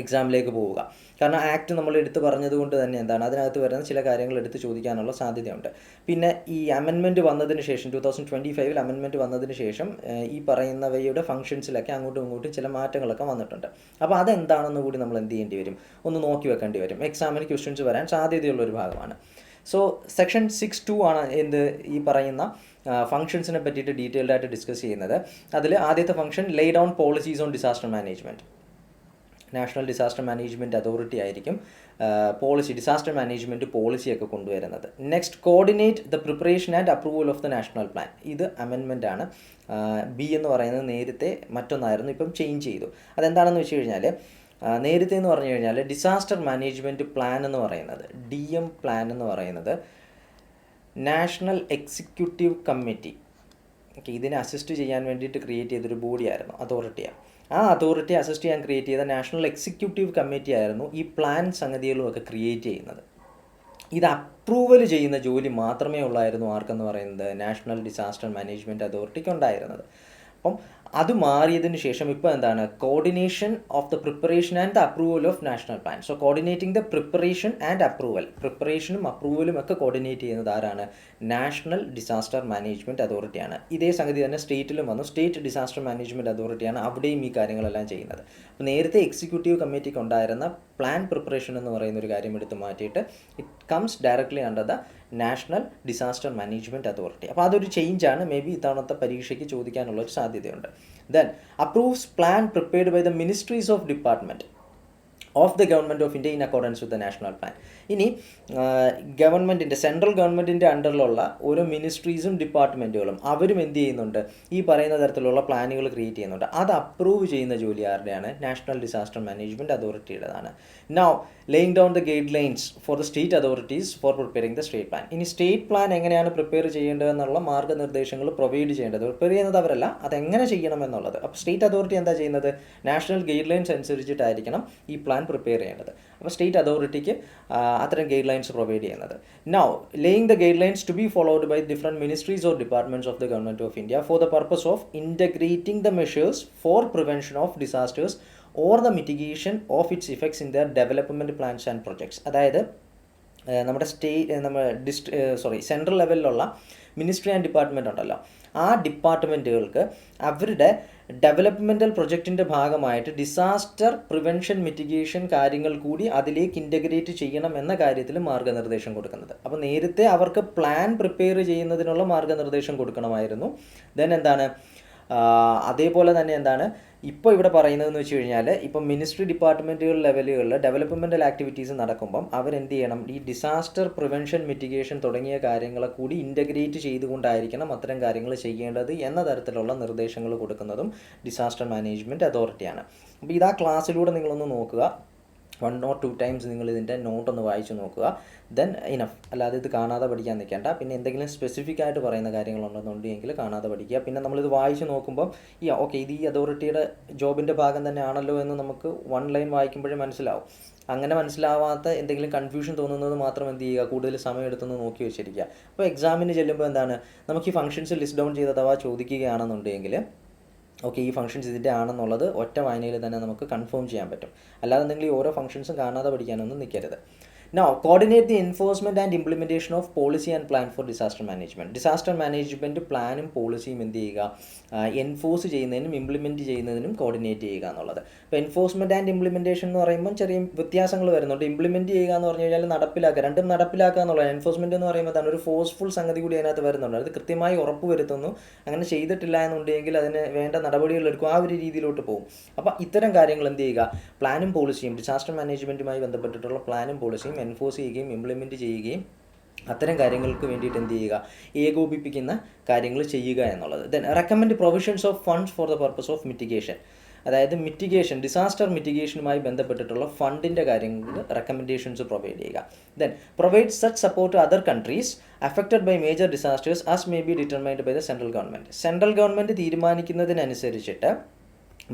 എക്സാമിലേക്ക് പോവുക. കാരണം ആക്ട് നമ്മൾ എടുത്ത് പറഞ്ഞതുകൊണ്ട് തന്നെ എന്താണ് അതിനകത്ത് വരുന്ന ചില കാര്യങ്ങൾ എടുത്ത് ചോദിക്കാനുള്ള സാധ്യതയുണ്ട്. പിന്നെ ഈ അമെൻമെൻറ്റ് വന്നതിന് ശേഷം 2025 അമെൻമെൻറ്റ് വന്നതിന് ശേഷം ഈ പറയുന്നവയുടെ ഫങ്ഷൻസിലൊക്കെ അങ്ങോട്ടും ഇങ്ങോട്ടും ചില മാറ്റങ്ങളൊക്കെ വന്നിട്ടുണ്ട്. അപ്പോൾ അതെന്താണെന്ന് കൂടി നമ്മൾ എന്ത് ചെയ്യേണ്ടി വരും, ഒന്ന് നോക്കി വെക്കേണ്ടി വരും. എക്സാമിന് ക്വസ്റ്റ്യൻസ് വരാൻ സാധ്യതയുള്ളൊരു ഭാഗമാണ്. സോ സെക്ഷൻ 6(2) ആണ് ഈ പറയുന്ന ഫങ്ഷൻസിനെ പറ്റിയിട്ട് ഡീറ്റെയിൽഡ് ആയിട്ട് ഡിസ്കസ് ചെയ്യുന്നത്. അതിൽ ആദ്യത്തെ function Leh down policies on disaster management. National disaster management authority ആയിരിക്കും ഡിസാസ്റ്റർ മാനേജ്മെൻറ്റ് പോളിസിയൊക്കെ കൊണ്ടുവരുന്നത്. Next, coordinate the preparation and approval of the national plan. ഇത് അമെൻമെൻ്റ് ആണ്. ബി എന്ന് പറയുന്നത് നേരത്തെ മറ്റൊന്നായിരുന്നു, ഇപ്പം ചേഞ്ച് ചെയ്തു. അതെന്താണെന്ന് വെച്ച് കഴിഞ്ഞാൽ നേരത്തെ എന്ന് പറഞ്ഞു കഴിഞ്ഞാൽ ഡിസാസ്റ്റർ മാനേജ്മെൻറ്റ് പ്ലാൻ എന്ന് പറയുന്നത് DM പ്ലാൻ എന്ന് പറയുന്നത് നാഷണൽ എക്സിക്യൂട്ടീവ് കമ്മിറ്റി ഇതിനെ അസിസ്റ്റ് ചെയ്യാൻ വേണ്ടിയിട്ട് ക്രിയേറ്റ് ചെയ്തൊരു ബോഡിയായിരുന്നു, അതോറിറ്റിയാണ്. ആ അതോറിറ്റി അസിസ്റ്റ് ചെയ്യാൻ ക്രിയേറ്റ് ചെയ്ത നാഷണൽ എക്സിക്യൂട്ടീവ് കമ്മിറ്റി ആയിരുന്നു ഈ പ്ലാൻ സംഗതികളുമൊക്കെ ക്രിയേറ്റ് ചെയ്യുന്നത്. ഇത് അപ്രൂവൽ ചെയ്യുന്ന ജോലി മാത്രമേ ഉള്ളായിരുന്നു ആർക്കെന്ന് പറയുന്നത് നാഷണൽ ഡിസാസ്റ്റർ മാനേജ്മെൻറ്റ് അതോറിറ്റിക്ക് ഉണ്ടായിരുന്നത്. അപ്പം അത് മാറിയതിന് ശേഷം ഇപ്പോൾ എന്താണ്, coordination of the preparation and the approval of national plan. So coordinating the preparation and approval, പ്രിപ്പറേഷനും അപ്രൂവലും ഒക്കെ കോർഡിനേറ്റ് ചെയ്യുന്നത് ആരാണ്, നാഷണൽ ഡിസാസ്റ്റർ മാനേജ്മെൻറ്റ് അതോറിറ്റിയാണ്. ഇതേ സംഗതി തന്നെ സ്റ്റേറ്റിലും വന്നു, സ്റ്റേറ്റ് ഡിസാസ്റ്റർ മാനേജ്മെൻറ്റ് അതോറിറ്റിയാണ് അവിടെയും ഈ കാര്യങ്ങളെല്ലാം ചെയ്യുന്നത്. അപ്പോൾ നേരത്തെ എക്സിക്യൂട്ടീവ് കമ്മിറ്റിക്ക് ഉണ്ടായിരുന്ന പ്ലാൻ പ്രിപ്പറേഷൻ എന്ന് പറയുന്ന ഒരു കാര്യം എടുത്ത് മാറ്റിയിട്ട് it comes directly under the national disaster management authority. അപ്പോൾ അതൊരു ചേഞ്ചാണ്, മേ ബി ഇത്തവണത്തെ പരീക്ഷയ്ക്ക് ചോദിക്കാനുള്ള ഒരു സാധ്യതയുണ്ട്. Then approves plan prepared by the ministries of department of the government of India in accordance with the national plan. ഇനി ഗവൺമെൻറ്റിൻ്റെ central ഗവൺമെൻറ്റിൻ്റെ അണ്ടറിലുള്ള ഓരോ മിനിസ്ട്രീസും ഡിപ്പാർട്ട്മെൻറ്റുകളും അവരും എന്ത് ചെയ്യുന്നുണ്ട്, ഈ പറയുന്ന തരത്തിലുള്ള പ്ലാനുകൾ ക്രിയേറ്റ് ചെയ്യുന്നുണ്ട്. അത് അപ്രൂവ് ചെയ്യുന്ന ജോലി ആരുടെയാണ്, നാഷണൽ ഡിസാസ്റ്റർ മാനേജ്മെൻറ്റ് അതോറിറ്റിയുടേതാണ്. Now laying down the guidelines for the state authorities for preparing the state plan. ഇനി സ്റ്റേറ്റ് പ്ലാൻ എങ്ങനെയാണ് പ്രിപ്പയർ ചെയ്യേണ്ടതെന്നുള്ള മാർഗ്ഗനിർദ്ദേശങ്ങൾ പ്രൊവൈഡ് ചെയ്യേണ്ടത്, പ്രിപ്പയർ ചെയ്യുന്നത് അവരല്ല, അതെങ്ങനെ ചെയ്യണം എന്നുള്ളത്. അപ്പോൾ സ്റ്റേറ്റ് അതോറിറ്റി എന്താ ചെയ്യുന്നത്, നാഷണൽ ഗൈഡ് ലൈൻസ് അനുസരിച്ചിട്ടായിരിക്കണം ഈ പ്ലാൻ പ്രിപ്പയർ ചെയ്യേണ്ടത്. അപ്പോൾ സ്റ്റേറ്റ് അതോറിറ്റിക്ക് അത്തരം ഗൈഡ് ലൈൻസ് പ്രൊവൈഡ് ചെയ്യുന്നത്. Now laying the guidelines to be followed by different ministries or departments of the government of India for the purpose of integrating the measures for prevention of disasters or the mitigation of its effects in their development plans and projects. അതായത് നമ്മുടെ central ലെവലിലുള്ള ministry and department ഉണ്ടല്ലോ, ആ ഡിപ്പാർട്ട്മെൻറ്റുകൾക്ക് അവരുടെ developmental പ്രൊജക്റ്റിൻ്റെ ഭാഗമായിട്ട് disaster prevention mitigation കാര്യങ്ങൾ കൂടി അതിലേക്ക് ഇൻ്റഗ്രേറ്റ് ചെയ്യണം എന്ന കാര്യത്തിൽ മാർഗ്ഗനിർദ്ദേശം കൊടുക്കുന്നത്. അപ്പോൾ നേരത്തെ അവർക്ക് പ്ലാൻ പ്രിപ്പയർ ചെയ്യുന്നതിനുള്ള മാർഗ്ഗനിർദ്ദേശം കൊടുക്കണമായിരുന്നു. ദെൻ എന്താണ്, അതേപോലെ തന്നെ എന്താണ് ഇപ്പോൾ ഇവിടെ പറയുന്നതെന്ന് വെച്ച് കഴിഞ്ഞാൽ, ഇപ്പം മിനിസ്ട്രി ഡിപ്പാർട്ട്മെൻറ്റുകൾ ലെവലുകളിൽ ഡെവലപ്മെൻറ്റൽ ആക്ടിവിറ്റീസ് നടക്കുമ്പം അവരെന്ത് ചെയ്യണം, ഈ ഡിസാസ്റ്റർ പ്രിവെൻഷൻ മിറ്റിഗേഷൻ തുടങ്ങിയ കാര്യങ്ങളെ കൂടി ഇൻ്റഗ്രേറ്റ് ചെയ്തുകൊണ്ടായിരിക്കണം അത്തരം കാര്യങ്ങൾ ചെയ്യേണ്ടത് എന്ന തരത്തിലുള്ള നിർദ്ദേശങ്ങൾ കൊടുക്കുന്നതും ഡിസാസ്റ്റർ മാനേജ്മെൻറ്റ് അതോറിറ്റിയാണ്. അപ്പോൾ ഇതാ ക്ലാസ്സിലൂടെ നിങ്ങളൊന്ന് നോക്കുക, 1 or 2 times നിങ്ങൾ ഇതിൻ്റെ നോട്ടൊന്ന് വായിച്ച് നോക്കുക. Then enough. അല്ലാതെ ഇത് കാണാതെ പഠിക്കാൻ നിൽക്കേണ്ട. പിന്നെ എന്തെങ്കിലും സ്പെസിഫിക് ആയിട്ട് പറയുന്ന കാര്യങ്ങളുണ്ടെന്നുണ്ടെങ്കിൽ കാണാതെ പഠിക്കുക. പിന്നെ നമ്മളിത് വായിച്ച് നോക്കുമ്പോൾ ഓക്കെ ഇത് ഈ അതോറിറ്റിയുടെ ജോബിൻ്റെ ഭാഗം തന്നെയാണല്ലോ എന്ന് നമുക്ക് 1 ലൈൻ വായിക്കുമ്പോഴേ മനസ്സിലാവും. അങ്ങനെ മനസ്സിലാവാത്ത എന്തെങ്കിലും കൺഫ്യൂഷൻ തോന്നുന്നത് മാത്രം എന്ത് ചെയ്യുക, കൂടുതൽ സമയം എടുത്തൊന്ന് നോക്കി വെച്ചിരിക്കുക. അപ്പോൾ എക്സാമിന് ചെല്ലുമ്പോൾ എന്താണ്, നമുക്ക് ഈ ഫങ്ഷൻസ് ലിസ്റ്റ് ഡൗൺ ചെയ്ത് അഥവാ ചോദിക്കുകയാണെന്നുണ്ടെങ്കിൽ ഓക്കെ ഈ ഫങ്ഷൻസ് ഇതിൻ്റെ ആണെന്നുള്ളത് ഒറ്റ വായനയിൽ തന്നെ നമുക്ക് കൺഫേം ചെയ്യാൻ പറ്റും. അല്ലാതെ എന്തെങ്കിലും ഓരോ ഫങ്ഷൻസും കാണാതെ പഠിക്കാനൊന്നും നിൽക്കരുത്. Now, coordinate the enforcement and implementation of policy and plan for disaster management. Disaster management പ്ലാനും പോളിസിയും എന്ത് ചെയ്യുക, എൻഫോഴ്സ് ചെയ്യുന്നതിനും ഇംപ്ലിമെൻറ്റ് ചെയ്യുന്നതിനും കോർഡിനേറ്റ് ചെയ്യുക എന്നുള്ളത്. ഇപ്പോൾ എൻഫോഴ്സ്മെൻറ്റ് ആൻഡ് ഇംപ്ലിമെൻറ്റേഷൻ എന്ന് പറയുമ്പോൾ ചെറിയ വ്യത്യാസങ്ങൾ വരുന്നുണ്ട്. ഇംപ്ലിമെൻറ്റ് ചെയ്യുക എന്ന് പറഞ്ഞു കഴിഞ്ഞാൽ നടപ്പിലാക്കുക, രണ്ടും നടപ്പിലാക്കുക എന്നുള്ളത്. എൻഫോഴ്സ്മെൻറ്റ് എന്ന് പറയുമ്പോൾ തന്നെ ഒരു ഫോഴ്സ്ഫുൾ സംഗതി കൂടി അതിനകത്ത് വരുന്നുണ്ട്. അത് കൃത്യമായി ഉറപ്പ് വരുത്തുന്നു, അങ്ങനെ ചെയ്തിട്ടില്ല എന്നുണ്ടെങ്കിൽ അതിന് വേണ്ട നടപടികൾ എടുക്കും, ആ ഒരു രീതിയിലോട്ട് പോകും. അപ്പോൾ ഇത്തരം കാര്യങ്ങൾ എന്ത് ചെയ്യുക, പ്ലാനും പോളിസിയും ഡിസാസ്റ്റർ മാനേജ്മെൻറ്റുമായി ബന്ധപ്പെട്ടിട്ടുള്ള പ്ലാനും പോളിസിയും എൻഫോഴ്സ് ചെയ്യുകയും ഇംപ്ലിമെൻറ്റ് ചെയ്യുകയും അത്തരം കാര്യങ്ങൾക്ക് വേണ്ടിയിട്ട് എന്ത് ചെയ്യുക, ഏകോപിപ്പിക്കുന്ന കാര്യങ്ങൾ ചെയ്യുക എന്നുള്ളത്. Then recommend provisions of funds for the purpose of mitigation. അതായത് മിറ്റിഗേഷൻ, ഡിസാസ്റ്റർ മിറ്റിഗേഷനുമായി ബന്ധപ്പെട്ടിട്ടുള്ള ഫണ്ടിൻ്റെ കാര്യങ്ങളിൽ റെക്കമെൻഡേഷൻസ് പ്രൊവൈഡ് ചെയ്യുക. Then provide such support to other countries affected by major disasters as may be determined by the central government. Central government തീരുമാനിക്കുന്നതിനനുസരിച്ചിട്ട്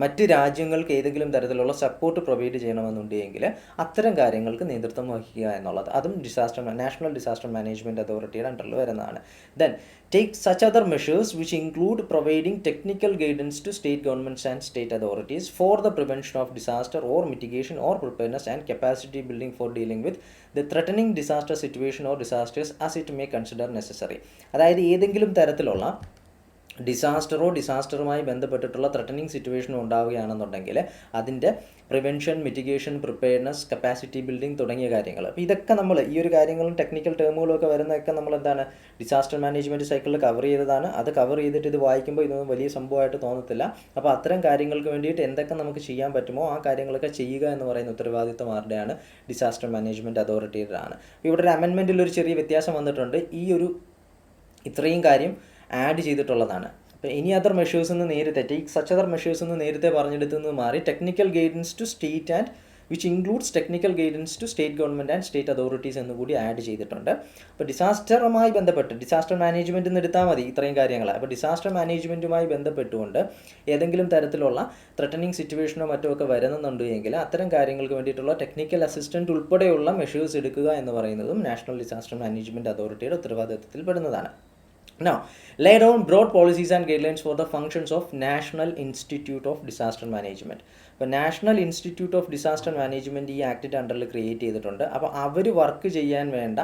മറ്റ് രാജ്യങ്ങൾക്ക് ഏതെങ്കിലും തരത്തിലുള്ള സപ്പോർട്ട് പ്രൊവൈഡ് ചെയ്യണമെന്നുണ്ടെങ്കിൽ അത്തരം കാര്യങ്ങൾക്ക് നേതൃത്വം വഹിക്കുക എന്നുള്ളത് അതും നാഷണൽ ഡിസാസ്റ്റർ മാനേജ്മെൻറ്റ് അതോറിറ്റിയുടെ അണ്ടറിൽ വരുന്നതാണ്. Then take such other measures which include providing technical guidance to state governments and state authorities for the prevention of disaster or mitigation or preparedness and capacity building for dealing with the threatening disaster situation or disasters as it may consider necessary. അതായത് ഏതെങ്കിലും തരത്തിലുള്ള ഡിസാസ്റ്ററോ ഡിസാസ്റ്ററുമായി ബന്ധപ്പെട്ടിട്ടുള്ള threatening സിറ്റുവേഷനോ ഉണ്ടാവുകയാണെന്നുണ്ടെങ്കിൽ അതിൻ്റെ prevention, mitigation, preparedness, capacity building തുടങ്ങിയ കാര്യങ്ങൾ. അപ്പോൾ ഇതൊക്കെ നമ്മൾ ഈ ഒരു കാര്യങ്ങളും ടെക്നിക്കൽ ടേമുകളും ഒക്കെ വരുന്നതൊക്കെ നമ്മൾ എന്താണ് ഡിസാസ്റ്റർ മാനേജ്മെൻറ്റ് സൈക്കിളിൽ കവർ ചെയ്തതാണ്. അത് കവർ ചെയ്തിട്ട് ഇത് വായിക്കുമ്പോൾ ഇതൊന്നും വലിയ സംഭവമായിട്ട് തോന്നത്തില്ല. അപ്പോൾ അത്തരം കാര്യങ്ങൾക്ക് വേണ്ടിയിട്ട് എന്തൊക്കെ നമുക്ക് ചെയ്യാൻ പറ്റുമോ ആ കാര്യങ്ങളൊക്കെ ചെയ്യുക എന്ന് പറയുന്ന ഉത്തരവാദിത്വം ആരുടെയാണ്, ഡിസാസ്റ്റർ മാനേജ്മെൻറ്റ് അതോറിറ്റിയുടെയാണ്. അപ്പോൾ ഇവിടെ ഒരു അമെൻമെൻറ്റിൽ ഒരു ചെറിയ വ്യത്യാസം വന്നിട്ടുണ്ട്. ഇത്രയും കാര്യം ആഡ് ചെയ്തിട്ടുള്ളതാണ്. അപ്പോൾ ഇനി അതർ മെഷേഴ്സ് എന്ന് നേരത്തെ സച്ച് അതർ മെഷേഴ്സ് എന്ന് നേരത്തെ പറഞ്ഞെടുത്തുനിന്ന് മാറി technical guidance to state and which includes technical guidance to state government and state authorities എന്നുകൂടി ആഡ് ചെയ്തിട്ടുണ്ട്. അപ്പോൾ ഡിസാസ്റ്ററുമായി ബന്ധപ്പെട്ട് ഡിസാസ്റ്റർ മാനേജ്മെൻറ്റ് എന്ന് എടുത്താൽ മതി ഇത്രയും കാര്യങ്ങൾ. അപ്പോൾ ഡിസാസ്റ്റർ മാനേജ്മെൻറ്റുമായി ബന്ധപ്പെട്ടുകൊണ്ട് ഏതെങ്കിലും തരത്തിലുള്ള ത്രെറ്റനിങ് സിറ്റുവേഷനോ മറ്റോ ഒക്കെ വരുന്നുണ്ടെങ്കിൽ അത്തരം കാര്യങ്ങൾക്ക് വേണ്ടിയിട്ടുള്ള ടെക്നിക്കൽ അസിസ്റ്റൻറ്റ് ഉൾപ്പെടെയുള്ള മെഷേഴ്സ് എടുക്കുക എന്ന് പറയുന്നതും നാഷണൽ ഡിസാസ്റ്റർ മാനേജ്മെൻറ്റ് അതോറിറ്റിയുടെ ഉത്തരവാദിത്തത്തിൽ പെടുന്നതാണ്. Now, lay down broad policies and guidelines for the functions of National Institute of Disaster Management. അപ്പോൾ national institute of disaster management ഈ ആക്ടിൻ്റെ അണ്ടറിൽ ക്രിയേറ്റ് ചെയ്തിട്ടുണ്ട്. അപ്പോൾ അവർ വർക്ക് ചെയ്യാൻ വേണ്ട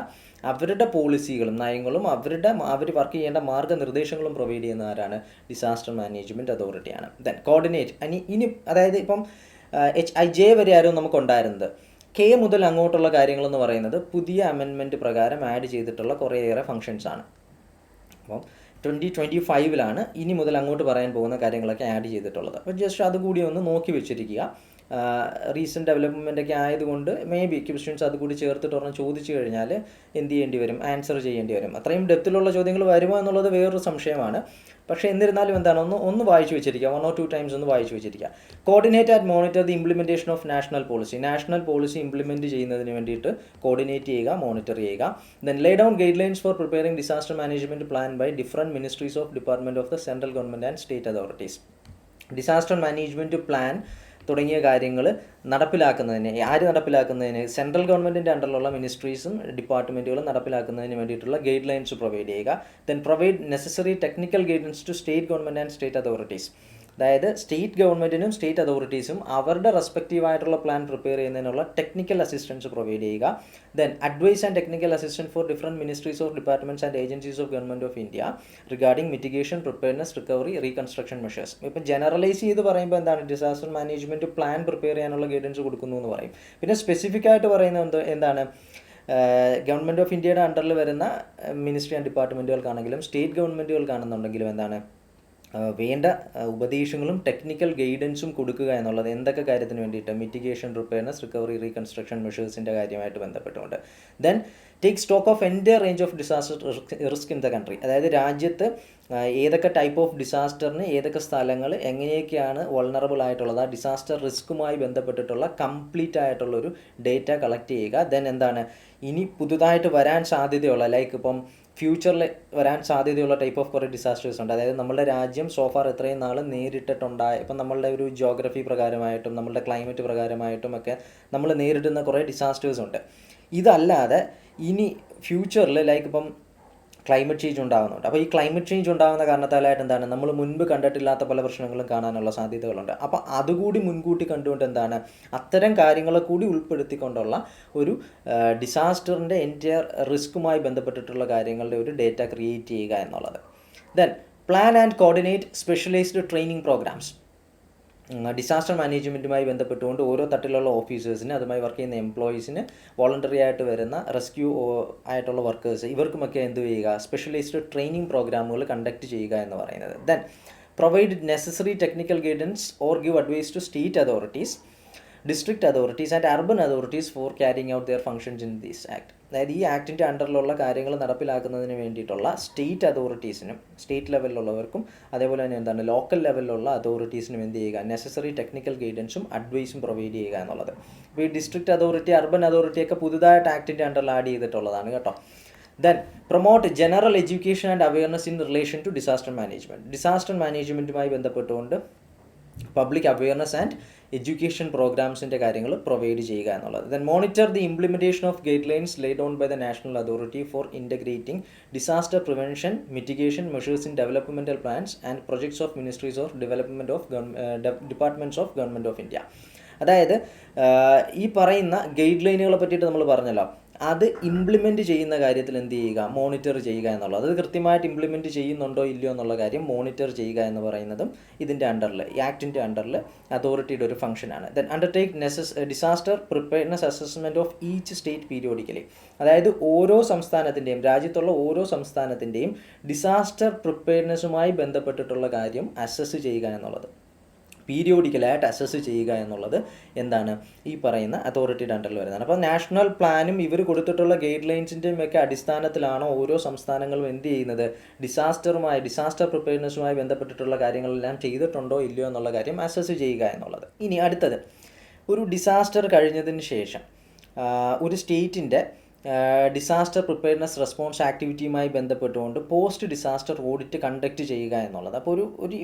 അവരുടെ പോളിസികളും നയങ്ങളും അവർ വർക്ക് ചെയ്യേണ്ട മാർഗ്ഗനിർദ്ദേശങ്ങളും പ്രൊവൈഡ് ചെയ്യുന്ന ആരാണ്, ഡിസാസ്റ്റർ മാനേജ്മെൻറ്റ് അതോറിറ്റിയാണ്. ദെൻ കോർഡിനേറ്റ് ഇനി അതായത് ഇപ്പം HIJ വരെ ആയിരുന്നു നമുക്കുണ്ടായിരുന്നത്. K മുതൽ അങ്ങോട്ടുള്ള കാര്യങ്ങളെന്ന് പറയുന്നത് പുതിയ അമെൻമെൻറ്റ് പ്രകാരം ആഡ് ചെയ്തിട്ടുള്ള കുറേയേറെ ഫങ്ഷൻസാണ്. അപ്പം 2025 ഇനി മുതൽ അങ്ങോട്ട് പറയാൻ പോകുന്ന കാര്യങ്ങളൊക്കെ ആഡ് ചെയ്തിട്ടുള്ളത്. അപ്പോൾ ജസ്റ്റ് അതുകൂടി ഒന്ന് നോക്കി വെച്ചിരിക്കുക. റീസെൻറ്റ് ഡെവലപ്മെൻറ്റൊക്കെ ആയതുകൊണ്ട് മേ ബി ക്വസ്റ്റ്യൻസ് അതുകൂടി ചേർത്തിട്ട് ഒരെണ്ണം ചോദിച്ചു കഴിഞ്ഞാൽ എന്ത് ചെയ്യേണ്ടി വരും, ആൻസർ ചെയ്യേണ്ടി വരും. അത്രയും ഡെപ്തിലുള്ള ചോദ്യങ്ങൾ വരുമോ എന്നുള്ളത് വേറൊരു സംശയമാണ്. പക്ഷേ എന്നിരുന്നാലും എന്താണ് ഒന്ന് വായിച്ചു വെച്ചിരിക്കുക, 1 or 2 times ഒന്ന് വായിച്ചു വെച്ചിരിക്കുക. Coordinate and monitor the implementation of national policy implement ചെയ്യുന്നതിന് വേണ്ടിയിട്ട് കോർഡിനേറ്റ് ചെയ്യുക, മോണിറ്റർ ചെയ്യുക. Then lay down guidelines for preparing disaster management plan by different ministries of department of the central government and state authorities. Disaster management plan തുടങ്ങിയ കാര്യങ്ങൾ നടപ്പിലാക്കുന്നതിന് central ഗവൺമെൻറ്റിൻ്റെ അണ്ടറിലുള്ള മിനിസ്ട്രീസും ഡിപ്പാർട്ട്മെൻറ്റുകളും നടപ്പിലാക്കുന്നതിന് വേണ്ടിയിട്ടുള്ള ഗൈഡ് ലൈൻസ് പ്രൊവൈഡ് ചെയ്യുക. Then provide necessary technical guidance to state government and state authorities. അതായത് state ഗവൺമെൻറ്റിനും സ്റ്റേറ്റ് അതോറിറ്റീസും അവരുടെ റെസ്പെക്റ്റീവായിട്ടുള്ള പ്ലാൻ പ്രിപ്പയർ ചെയ്യുന്നതിനുള്ള ടെക്നിക്കൽ അസിസ്റ്റൻസ് പ്രൊവൈഡ് ചെയ്യുക. Then advise and technical assistance for different ministries of departments and agencies of government of India regarding mitigation, preparedness, recovery, reconstruction measures. ഇപ്പം generalise ചെയ്ത് പറയുമ്പോൾ എന്താണ്, ഡിസാസ്റ്റർ മാനേജ്മെൻറ്റ് പ്ലാൻ പ്രിപ്പയർ ചെയ്യാനുള്ള guidance കൊടുക്കുന്നു എന്ന് പറയും. പിന്നെ സ്പെസിഫിക് ആയിട്ട് പറയുന്നത് എന്താണ്, ഗവൺമെൻറ് ഓഫ് ഇന്ത്യയുടെ അണ്ടറിൽ വരുന്ന മിനിസ്ട്രി ആൻഡ് ഡിപ്പാർട്ട്മെൻറ്റുകൾക്കാണെങ്കിലും സ്റ്റേറ്റ് ഗവൺമെൻറ്റുകൾക്കാണെന്നുണ്ടെങ്കിലും എന്താണ് വേണ്ട ഉപദേശങ്ങളും ടെക്നിക്കൽ ഗൈഡൻസും കൊടുക്കുക എന്നുള്ളത് എന്തൊക്കെ കാര്യത്തിന് വേണ്ടിയിട്ട്, മിറ്റിഗേഷൻ, പ്രിപ്പയർനെസ്, റിക്കവറി, റീകൺസ്ട്രക്ഷൻ മെഷേഴ്സിൻ്റെ കാര്യമായിട്ട് ബന്ധപ്പെട്ടുകൊണ്ട്. Then take stock of entire range of disaster risk in the country. അതായത് രാജ്യത്ത് ഏതൊക്കെ ടൈപ്പ് ഓഫ് ഡിസാസ്റ്ററിന് ഏതൊക്കെ സ്ഥലങ്ങൾ എങ്ങനെയൊക്കെയാണ് വൾണറബിൾ ആയിട്ടുള്ളത്, ആ ഡിസാസ്റ്റർ റിസ്ക്കുമായി ബന്ധപ്പെട്ടിട്ടുള്ള കംപ്ലീറ്റ് ആയിട്ടുള്ളൊരു ഡേറ്റ കളക്ട് ചെയ്യുക. ദെൻ എന്താണ് ഇനി പുതുതായിട്ട് വരാൻ സാധ്യതയുള്ള ഇപ്പം ഫ്യൂച്ചറിൽ വരാൻ സാധ്യതയുള്ള ടൈപ്പ് ഓഫ് കുറേ ഡിസാസ്റ്റേഴ്സ് ഉണ്ട്. അതായത് നമ്മുടെ രാജ്യം സോഫാർ എത്രയും നാൾ ഇപ്പം നമ്മളുടെ ഒരു ജോഗ്രഫി പ്രകാരമായിട്ടും നമ്മളുടെ ക്ലൈമറ്റ് പ്രകാരമായിട്ടും ഒക്കെ നമ്മൾ നേരിടുന്ന കുറേ ഡിസാസ്റ്റേഴ്സ് ഉണ്ട്. ഇതല്ലാതെ ഇനി ഫ്യൂച്ചറിൽ ഇപ്പം ക്ലൈമറ്റ് ചേഞ്ച് ഉണ്ടാകുന്നുണ്ട്. അപ്പോൾ ഈ ക്ലൈമറ്റ് ചേഞ്ച് ഉണ്ടാകുന്ന കാരണത്താലായിട്ട് എന്താണ്, നമ്മൾ മുൻപ് കണ്ടിട്ടില്ലാത്ത പല പ്രശ്നങ്ങളും കാണാനുള്ള സാധ്യതകളുണ്ട്. അപ്പോൾ അതുകൂടി മുൻകൂട്ടി കണ്ടുകൊണ്ട് എന്താണ്, അത്തരം കാര്യങ്ങളെ കൂടി ഉൾപ്പെടുത്തിക്കൊണ്ടുള്ള ഒരു ഡിസാസ്റ്ററിൻ്റെ എൻറ്റയർ റിസ്ക്കുമായി ബന്ധപ്പെട്ടിട്ടുള്ള കാര്യങ്ങളുടെ ഒരു ഡേറ്റ ക്രിയേറ്റ് ചെയ്യുക എന്നുള്ളത്. Then plan and coordinate specialised training programmes. Disaster മാനേജ്മെൻറ്റുമായി ബന്ധപ്പെട്ടുകൊണ്ട് ഓരോ തട്ടിലുള്ള ഓഫീസേഴ്സിന്, അതുമായി വർക്ക് ചെയ്യുന്ന എംപ്ലോയീസിന്, വോളണ്ടറി ആയിട്ട് വരുന്ന റെസ്ക്യൂ ആയിട്ടുള്ള വർക്കേഴ്സ്, ഇവർക്കുമൊക്കെ എന്ത് ചെയ്യുക, സ്പെഷ്യലൈസ്ഡ് ട്രെയിനിങ് പ്രോഗ്രാമുകൾ കണ്ടക്ട് ചെയ്യുക എന്ന് പറയുന്നത്. Then provide necessary technical guidance or give advice to state authorities, district authorities and urban authorities for carrying out their functions in this act. അതായത് ഈ ആക്ടിൻ്റെ അണ്ടറിലുള്ള കാര്യങ്ങൾ നടപ്പിലാക്കുന്നതിന് വേണ്ടിയിട്ടുള്ള സ്റ്റേറ്റ് അതോറിറ്റീസിനും, സ്റ്റേറ്റ് ലെവലിലുള്ളവർക്കും അതേപോലെ തന്നെ എന്താണ് ലോക്കൽ ലെവലിലുള്ള അതോറിറ്റീസിനും എന്ത് ചെയ്യുക, നെസസറി ടെക്നിക്കൽ ഗൈഡൻസും അഡ്വൈസും പ്രൊവൈഡ് ചെയ്യുക എന്നുള്ളത്. ഇപ്പോൾ ഈ ഡിസ്ട്രിക്ട് അതോറിറ്റി, അർബൻ അതോറിറ്റിയൊക്കെ പുതുതായിട്ട് ആക്ടിൻ്റെ അണ്ടറിൽ ആഡ് ചെയ്തിട്ടുള്ളതാണ് കേട്ടോ. Then promote general education and awareness in relation to disaster management. Disaster മാനേജ്മെൻറ്റുമായി ബന്ധപ്പെട്ടുകൊണ്ട് പബ്ലിക് അവയർനെസ് ആൻഡ് എഡ്യൂക്കേഷൻ പ്രോഗ്രാംസിൻ്റെ കാര്യങ്ങൾ പ്രൊവൈഡ് ചെയ്യുക എന്നുള്ളത്. Then monitor the implementation of guidelines laid down by the national authority for integrating disaster prevention mitigation measures in developmental plans and projects of ministries of development of departments of government of India. അതായത് ഈ പറയുന്ന guide ലൈനുകളെ പറ്റിയിട്ട് നമ്മൾ പറഞ്ഞല്ലോ, അത് implement ചെയ്യുന്ന കാര്യത്തിൽ എന്ത് ചെയ്യുക, മോണിറ്റർ ചെയ്യുക എന്നുള്ളത്. അത് കൃത്യമായിട്ട് ഇംപ്ലിമെൻറ്റ് ചെയ്യുന്നുണ്ടോ ഇല്ലയോ എന്നുള്ള കാര്യം മോണിറ്റർ ചെയ്യുക എന്ന് പറയുന്നതും ഇതിൻ്റെ അണ്ടറിൽ, ഈ ആക്ടിൻ്റെ അണ്ടറിൽ അതോറിറ്റിയുടെ ഒരു ഫംഗ്ഷനാണ്. Then undertake disaster preparedness assessment of each state periodically. അതായത് ഓരോ സംസ്ഥാനത്തിൻ്റെയും, രാജ്യത്തുള്ള ഓരോ സംസ്ഥാനത്തിൻ്റെയും ഡിസാസ്റ്റർ പ്രിപ്പയർനെസ്സുമായി ബന്ധപ്പെട്ടിട്ടുള്ള കാര്യം അസസ് ചെയ്യുക എന്നുള്ളത്, പീരിയോഡിക്കലായിട്ട് അസസ് ചെയ്യുക എന്നുള്ളത് എന്താണ്, ഈ പറയുന്ന അതോറിറ്റിയുടെ അണ്ടറിൽ വരുന്നതാണ്. അപ്പോൾ നാഷണൽ പ്ലാനും ഇവർ കൊടുത്തിട്ടുള്ള ഗൈഡ് ലൈൻസിൻ്റെയും ഒക്കെ അടിസ്ഥാനത്തിലാണ് ഓരോ സംസ്ഥാനങ്ങളും എന്ത് ചെയ്യുന്നത്, ഡിസാസ്റ്റർ പ്രിപ്പയർനെസ്സുമായി ബന്ധപ്പെട്ടിട്ടുള്ള കാര്യങ്ങളെല്ലാം ചെയ്തിട്ടുണ്ടോ ഇല്ലയോ എന്നുള്ള കാര്യം അസസ് ചെയ്യുക എന്നുള്ളത്. ഇനി അടുത്തത്, ഒരു ഡിസാസ്റ്റർ കഴിഞ്ഞതിന് ശേഷം ഒരു സ്റ്റേറ്റിൻ്റെ ഡിസാസ്റ്റർ പ്രിപ്പയർനെസ് റെസ്പോൺസ് ആക്ടിവിറ്റിയുമായി ബന്ധപ്പെട്ടുകൊണ്ട് പോസ്റ്റ് ഡിസാസ്റ്റർ ഓഡിറ്റ് കണ്ടക്ട് ചെയ്യുക എന്നുള്ളത്. അപ്പോൾ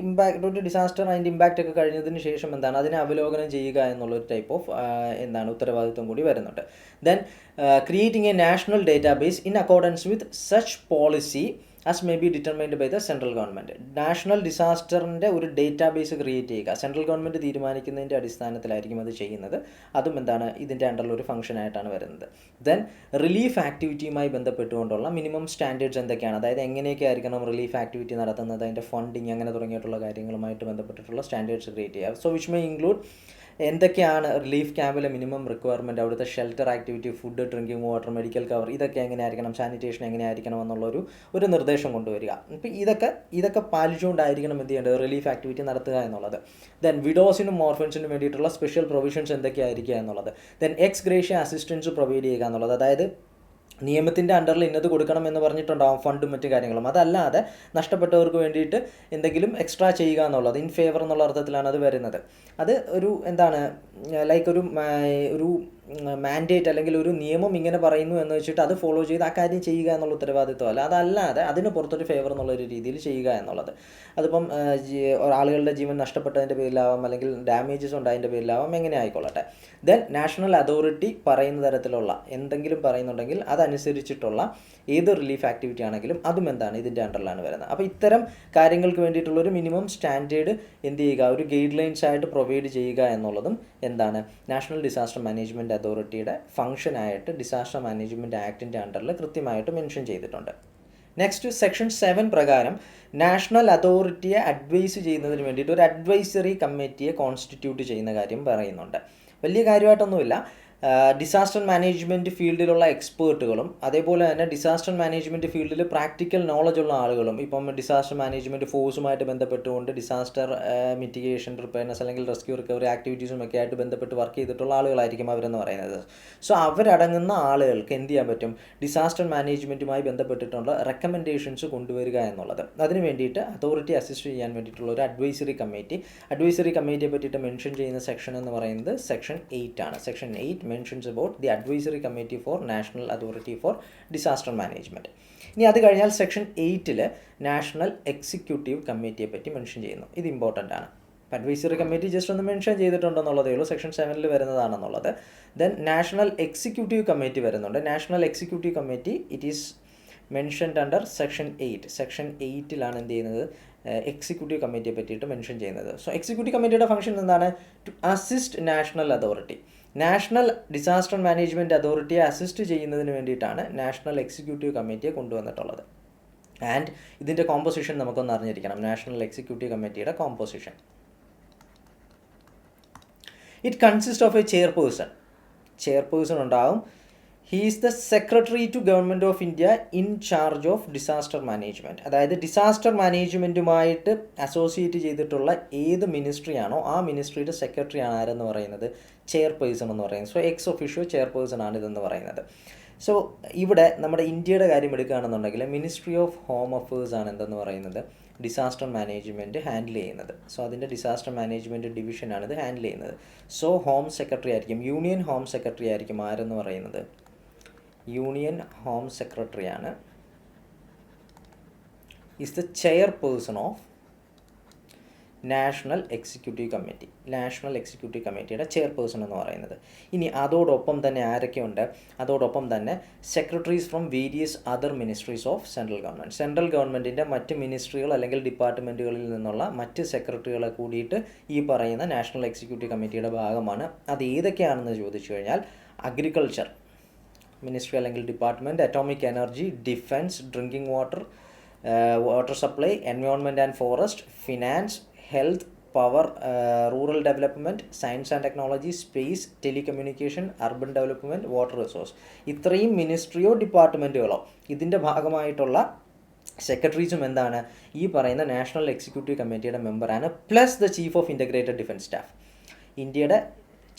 ഒരു ഡിസാസ്റ്റർ അതിൻ്റെ ഇമ്പാക്റ്റ് ഒക്കെ കഴിഞ്ഞതിന് ശേഷം എന്താണ്, അതിനെ അവലോകനം ചെയ്യുക എന്നുള്ളൊരു ടൈപ്പ് ഓഫ് ഉത്തരവാദിത്വം കൂടി വരുന്നുണ്ട്. Then creating a national database in accordance with such policy as may be determined by the central government. National ഡിസാസ്റ്ററിൻ്റെ ഒരു ഡേറ്റാബേസ് ക്രിയേറ്റ് ചെയ്യുക, സെൻട്രൽ ഗവൺമെൻറ് തീരുമാനിക്കുന്നതിൻ്റെ അടിസ്ഥാനത്തിലായിരിക്കും അത് ചെയ്യുന്നത്. അതും എന്താണ്, ഇതിൻ്റെ അണ്ടറിൽ ഒരു ഫംഗ്ഷനായിട്ടാണ് വരുന്നത്. ദെൻ റിലീഫ് ആക്ടിവിറ്റിയുമായി ബന്ധപ്പെട്ടുകൊണ്ടുള്ള മിനിമം സ്റ്റാൻഡേർഡ്സ് എന്തൊക്കെയാണ്, അതായത് എങ്ങനെയൊക്കെ ആയിരിക്കണം റിലീഫ് ആക്ടിവിറ്റി നടത്തുന്നത്, അതിൻ്റെ ഫണ്ടിങ് അങ്ങനെ തുടങ്ങിയിട്ടുള്ള കാര്യങ്ങളുമായിട്ട് ബന്ധപ്പെട്ടിട്ടുള്ള സ്റ്റാൻഡേർഡ്സ് ക്രിയേറ്റ് ചെയ്യുക. സോ വിച്ച് മേ ഇൻക്ലൂഡ് എന്തൊക്കെയാണ് റിലീഫ് ക്യാമ്പിലെ മിനിമം റിക്വയർമെൻറ്റ്, അവിടുത്തെ shelter activity, food, drinking water, medical cover, ഇതൊക്കെ എങ്ങനെയായിരിക്കണം, സാനിറ്റേഷൻ എങ്ങനെയായിരിക്കണം എന്നുള്ളൊരു നിർദ്ദേശം കൊണ്ടുവരിക. അപ്പോൾ ഇതൊക്കെ പാലിച്ചുകൊണ്ടായിരിക്കണം എന്ത് ചെയ്യേണ്ടത്, റിലീഫ് ആക്ടിവിറ്റി നടത്തുക എന്നുള്ളത്. ദെൻ വിഡോസിനും ഓർഫൻസിനും വേണ്ടിയിട്ടുള്ള സ്പെഷ്യൽ പ്രൊവിഷൻസ് എന്തൊക്കെയായിരിക്കുക എന്നുള്ളത്. Then X gratia assistance provide ചെയ്യുക എന്നുള്ളത്. അതായത് നിയമത്തിൻ്റെ അണ്ടറിൽ ഇന്നത് കൊടുക്കണം എന്ന് പറഞ്ഞിട്ടുണ്ടാവും, ഫണ്ടും മറ്റു കാര്യങ്ങളും. അതല്ലാതെ നഷ്ടപ്പെട്ടവർക്ക് വേണ്ടിയിട്ട് എന്തെങ്കിലും എക്സ്ട്രാ ചെയ്യുക എന്നുള്ളത്, ഇൻ ഫേവർ എന്നുള്ള അർത്ഥത്തിലാണ് അത് വരുന്നത്. അത് ഒരു എന്താണ്, ലൈക്ക് ഒരു മാൻഡേറ്റ് അല്ലെങ്കിൽ ഒരു നിയമം ഇങ്ങനെ പറയുന്നു എന്ന് വെച്ചിട്ട് അത് ഫോളോ ചെയ്ത് ആ കാര്യം ചെയ്യുക എന്നുള്ള ഉത്തരവാദിത്വമല്ല. അതല്ലാതെ അതിന് പുറത്തൊരു ഫേവർ എന്നുള്ളൊരു രീതിയിൽ ചെയ്യുക എന്നുള്ളത്. അതിപ്പം ആളുകളുടെ ജീവൻ നഷ്ടപ്പെട്ടതിൻ്റെ പേരിലാവാം, അല്ലെങ്കിൽ ഡാമേജസ് ഉണ്ടായതിൻ്റെ പേരിലാവാം, എങ്ങനെ ആയിക്കൊള്ളട്ടെ. ദെൻ നാഷണൽ അതോറിറ്റി പറയുന്ന തരത്തിലുള്ള എന്തെങ്കിലും പറയുന്നുണ്ടെങ്കിൽ അതനുസരിച്ചിട്ടുള്ള ഏത് റിലീഫ് ആക്ടിവിറ്റി ആണെങ്കിലും അതും എന്താണ്, ഇതിൻ്റെ അണ്ടറിലാണ് വരുന്നത്. അപ്പോൾ ഇത്തരം കാര്യങ്ങൾക്ക് വേണ്ടിയിട്ടുള്ളൊരു മിനിമം സ്റ്റാൻഡേർഡ് എന്ത് ചെയ്യുക, ഒരു ഗൈഡ് ലൈൻസ് ആയിട്ട് പ്രൊവൈഡ് ചെയ്യുക എന്നുള്ളതും എന്താണ്, നാഷണൽ ഡിസാസ്റ്റർ മാനേജ്മെൻറ്റ് അതോറിറ്റിയുടെ ഫംഗ്ഷനായിട്ട് ഡിസാസ്റ്റർ മാനേജ്മെൻറ്റ് ആക്ടിൻ്റെ അണ്ടറിൽ കൃത്യമായിട്ട് മെൻഷൻ ചെയ്തിട്ടുണ്ട്. നെക്സ്റ്റ് സെക്ഷൻ 7 പ്രകാരം നാഷണൽ അതോറിറ്റിയെ അഡ്വൈസ് ചെയ്യുന്നതിന് വേണ്ടിയിട്ട് ഒരു അഡ്വൈസറി കമ്മിറ്റിയെ കോൺസ്റ്റിറ്റ്യൂട്ട് ചെയ്യുന്ന കാര്യം പറയുന്നുണ്ട്. വലിയ കാര്യമായിട്ടൊന്നുമില്ല. ഡിസാസ്റ്റർ മാനേജ്മെൻറ്റ് ഫീൽഡിലുള്ള എക്സ്പേർട്ടുകളും അതേപോലെ തന്നെ ഡിസാസ്റ്റർ മാനേജ്മെൻറ്റ് ഫീൽഡിൽ പ്രാക്ടിക്കൽ നോളജുള്ള ആളുകളും, ഇപ്പം ഡിസാസ്റ്റർ മാനേജ്മെൻറ്റ് ഫോഴ്സുമായിട്ട് ബന്ധപ്പെട്ടുകൊണ്ട് ഡിസാസ്റ്റർ മിറ്റിഗേഷൻ, പ്രിപ്പയർനെസ് അല്ലെങ്കിൽ റെസ്ക്യൂ റിക്കവറി ആക്ടിവിറ്റീസും ഒക്കെ ആയിട്ട് ബന്ധപ്പെട്ട് വർക്ക് ചെയ്തിട്ടുള്ള ആളുകളായിരിക്കും അവരെന്ന് പറയുന്നത്. സോ അവരടങ്ങുന്ന ആളുകൾക്ക് എന്ത് ചെയ്യാൻ പറ്റും, ഡിസാസ്റ്റർ മാനേജ്മെൻറ്റുമായി ബന്ധപ്പെട്ടിട്ടുള്ള റെക്കമെൻഡേഷൻസ് കൊണ്ടുവരിക എന്നുള്ളത്. അതിന് വേണ്ടിയിട്ട് അതോറിറ്റി അസിസ്റ്റ് ചെയ്യാൻ വേണ്ടിയിട്ടുള്ള ഒരു അഡ്വൈസറി കമ്മിറ്റിയെ പറ്റിയിട്ട് മെൻഷൻ ചെയ്യുന്ന സെക്ഷൻ എന്ന് പറയുന്നത് സെക്ഷൻ 8 ആണ്. Section 8 mentions about the advisory committee for national authority for disaster management. ഇനി അത് കഴിഞ്ഞാൽ സെക്ഷൻ 8 നാഷണൽ എക്സിക്യൂട്ടീവ് കമ്മിറ്റിയെ പറ്റി മെൻഷൻ ചെയ്യുന്നു. ഇത് ഇമ്പോർട്ടൻ്റ് ആണ്. അഡ്വൈസറി കമ്മിറ്റി ജസ്റ്റ് ഒന്ന് മെൻഷൻ ചെയ്തിട്ടുണ്ടെന്നുള്ളതേ ഉള്ളൂ, സെക്ഷൻ 7 വരുന്നതാണെന്നുള്ളത്. ദെൻ നാഷണൽ എക്സിക്യൂട്ടീവ് കമ്മിറ്റി വരുന്നുണ്ട്. National executive committee it is mentioned under section 8. Section 8ലാണ് എന്ത് ചെയ്യുന്നത്, എക്സിക്യൂട്ടീവ് കമ്മിറ്റിയെ പറ്റിയിട്ട് മെൻഷൻ ചെയ്യുന്നത്. സോ എക്സിക്യൂട്ടീവ് കമ്മിറ്റിയുടെ ഫംഗ്ഷൻ എന്താണ്? To assist national authority. National disaster management അതോറിറ്റിയെ അസിസ്റ്റ് ചെയ്യുന്നതിന് വേണ്ടിയിട്ടാണ് നാഷണൽ എക്സിക്യൂട്ടീവ് കമ്മിറ്റിയെ കൊണ്ടുവന്നിട്ടുള്ളത്. ആൻഡ് ഇതിൻ്റെ കോമ്പോസിഷൻ നമുക്കൊന്ന് അറിഞ്ഞിരിക്കണം. നാഷണൽ എക്സിക്യൂട്ടീവ് കമ്മിറ്റിയുടെ composition, it consist of a chairperson ഉണ്ടാവും. He is the secretary to government of India in charge of disaster management. അതായത് ഡിസാസ്റ്റർ മാനേജ്മെൻറ്റുമായിട്ട് അസോസിയേറ്റ് ചെയ്തിട്ടുള്ള ഏത് മിനിസ്ട്രിയാണോ ആ മിനിസ്ട്രിയുടെ സെക്രട്ടറിയാണ് ആരെന്ന് പറയുന്നത്, ചെയർപേഴ്സൺ എന്ന് പറയുന്നത്. സോ എക്സ് ഒഫീഷ്യോ ചെയർപേഴ്സൺ ആണ് ഇതെന്ന് പറയുന്നത്. സോ ഇവിടെ നമ്മുടെ ഇന്ത്യയുടെ കാര്യം എടുക്കുകയാണെന്നുണ്ടെങ്കിൽ മിനിസ്ട്രി ഓഫ് ഹോം അഫേഴ്സ് ആണ് എന്തെന്ന് പറയുന്നത്, ഡിസാസ്റ്റർ മാനേജ്മെൻറ്റ് ഹാൻഡിൽ ചെയ്യുന്നത്. സോ അതിൻ്റെ ഡിസാസ്റ്റർ മാനേജ്മെൻറ്റ് ഡിവിഷനാണ് ഇത് ഹാൻഡിൽ ചെയ്യുന്നത്. സോ ഹോം സെക്രട്ടറി ആയിരിക്കും, യൂണിയൻ ഹോം സെക്രട്ടറി ആയിരിക്കും ആരെന്ന് പറയുന്നത്, യൂണിയൻ ഹോം സെക്രട്ടറിയാണ് is the chairperson of national executive കമ്മിറ്റിയുടെ ചെയർപേഴ്സൺ എന്ന് പറയുന്നത്. ഇനി അതോടൊപ്പം തന്നെ ആരൊക്കെയുണ്ട്, അതോടൊപ്പം തന്നെ secretaries from various other ministries of central ഗവൺമെൻറ്റിൻ്റെ മറ്റ് മിനിസ്ട്രികൾ അല്ലെങ്കിൽ ഡിപ്പാർട്ട്മെൻറ്റുകളിൽ നിന്നുള്ള മറ്റ് സെക്രട്ടറികളെ കൂടിയിട്ട് ഈ പറയുന്ന നാഷണൽ എക്സിക്യൂട്ടീവ് കമ്മിറ്റിയുടെ ഭാഗമാണ്. അത് ഏതൊക്കെയാണെന്ന് ചോദിച്ചു കഴിഞ്ഞാൽ, അഗ്രികൾച്ചർ മിനിസ്ട്രി അല്ലെങ്കിൽ department, atomic energy, defence, drinking water supply, environment and forest, finance, health, power, rural development, science and technology, space, telecommunication, urban development, water resource. ഇത്രയും മിനിസ്ട്രിയോ ഡിപ്പാർട്ട്മെൻറ്റുകളോ ഇതിൻ്റെ ഭാഗമായിട്ടുള്ള സെക്രട്ടറീസും എന്താണ്, ഈ പറയുന്ന നാഷണൽ എക്സിക്യൂട്ടീവ് കമ്മിറ്റിയുടെ മെമ്പറാണ്. Plus the chief of integrated defence staff, ഇന്ത്യയുടെ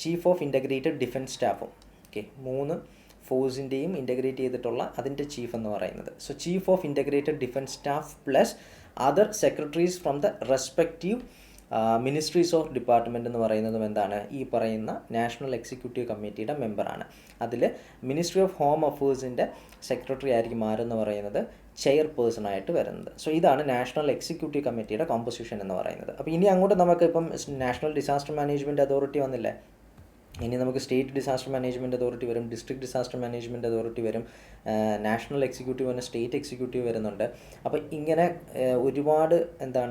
chief of integrated defence സ്റ്റാഫും. ഓക്കെ, 3 ഫോഴ്സിൻ്റെയും ഇൻ്റഗ്രേറ്റ് ചെയ്തിട്ടുള്ള അതിൻ്റെ ചീഫ് എന്ന് പറയുന്നത്. So chief of integrated defence staff plus other secretaries from the respective ministries of department എന്ന് പറയുന്നതും എന്താണ്, ഈ പറയുന്ന നാഷണൽ എക്സിക്യൂട്ടീവ് കമ്മിറ്റിയുടെ മെമ്പറാണ്. അതിൽ മിനിസ്ട്രി ഓഫ് ഹോം അഫേഴ്സിൻ്റെ സെക്രട്ടറി ആയിരിക്കും ആരെന്ന് പറയുന്നത്, ചെയർപേഴ്സൺ ആയിട്ട് വരുന്നത്. സോ ഇതാണ് നാഷണൽ എക്സിക്യൂട്ടീവ് കമ്മിറ്റിയുടെ കോമ്പോസിഷൻ എന്ന് പറയുന്നത്. അപ്പോൾ ഇനി അങ്ങോട്ട് നമുക്ക് ഇപ്പം നാഷണൽ ഡിസാസ്റ്റർ മാനേജ്മെൻറ്റ് അതോറിറ്റി വന്നില്ലേ, ഇനി നമുക്ക് സ്റ്റേറ്റ് ഡിസാസ്റ്റർ മാനേജ്മെൻറ്റ് അതോറിറ്റി വരും, ഡിസ്ട്രിക്ട് ഡിസാസ്റ്റർ മാനേജ്മെൻറ്റ് അതോറിറ്റി വരും, നാഷണൽ എക്സിക്യൂട്ടീവ് തന്നെ സ്റ്റേറ്റ് എക്സിക്യൂട്ടീവ് വരുന്നുണ്ട്. അപ്പോൾ ഇങ്ങനെ ഒരുപാട്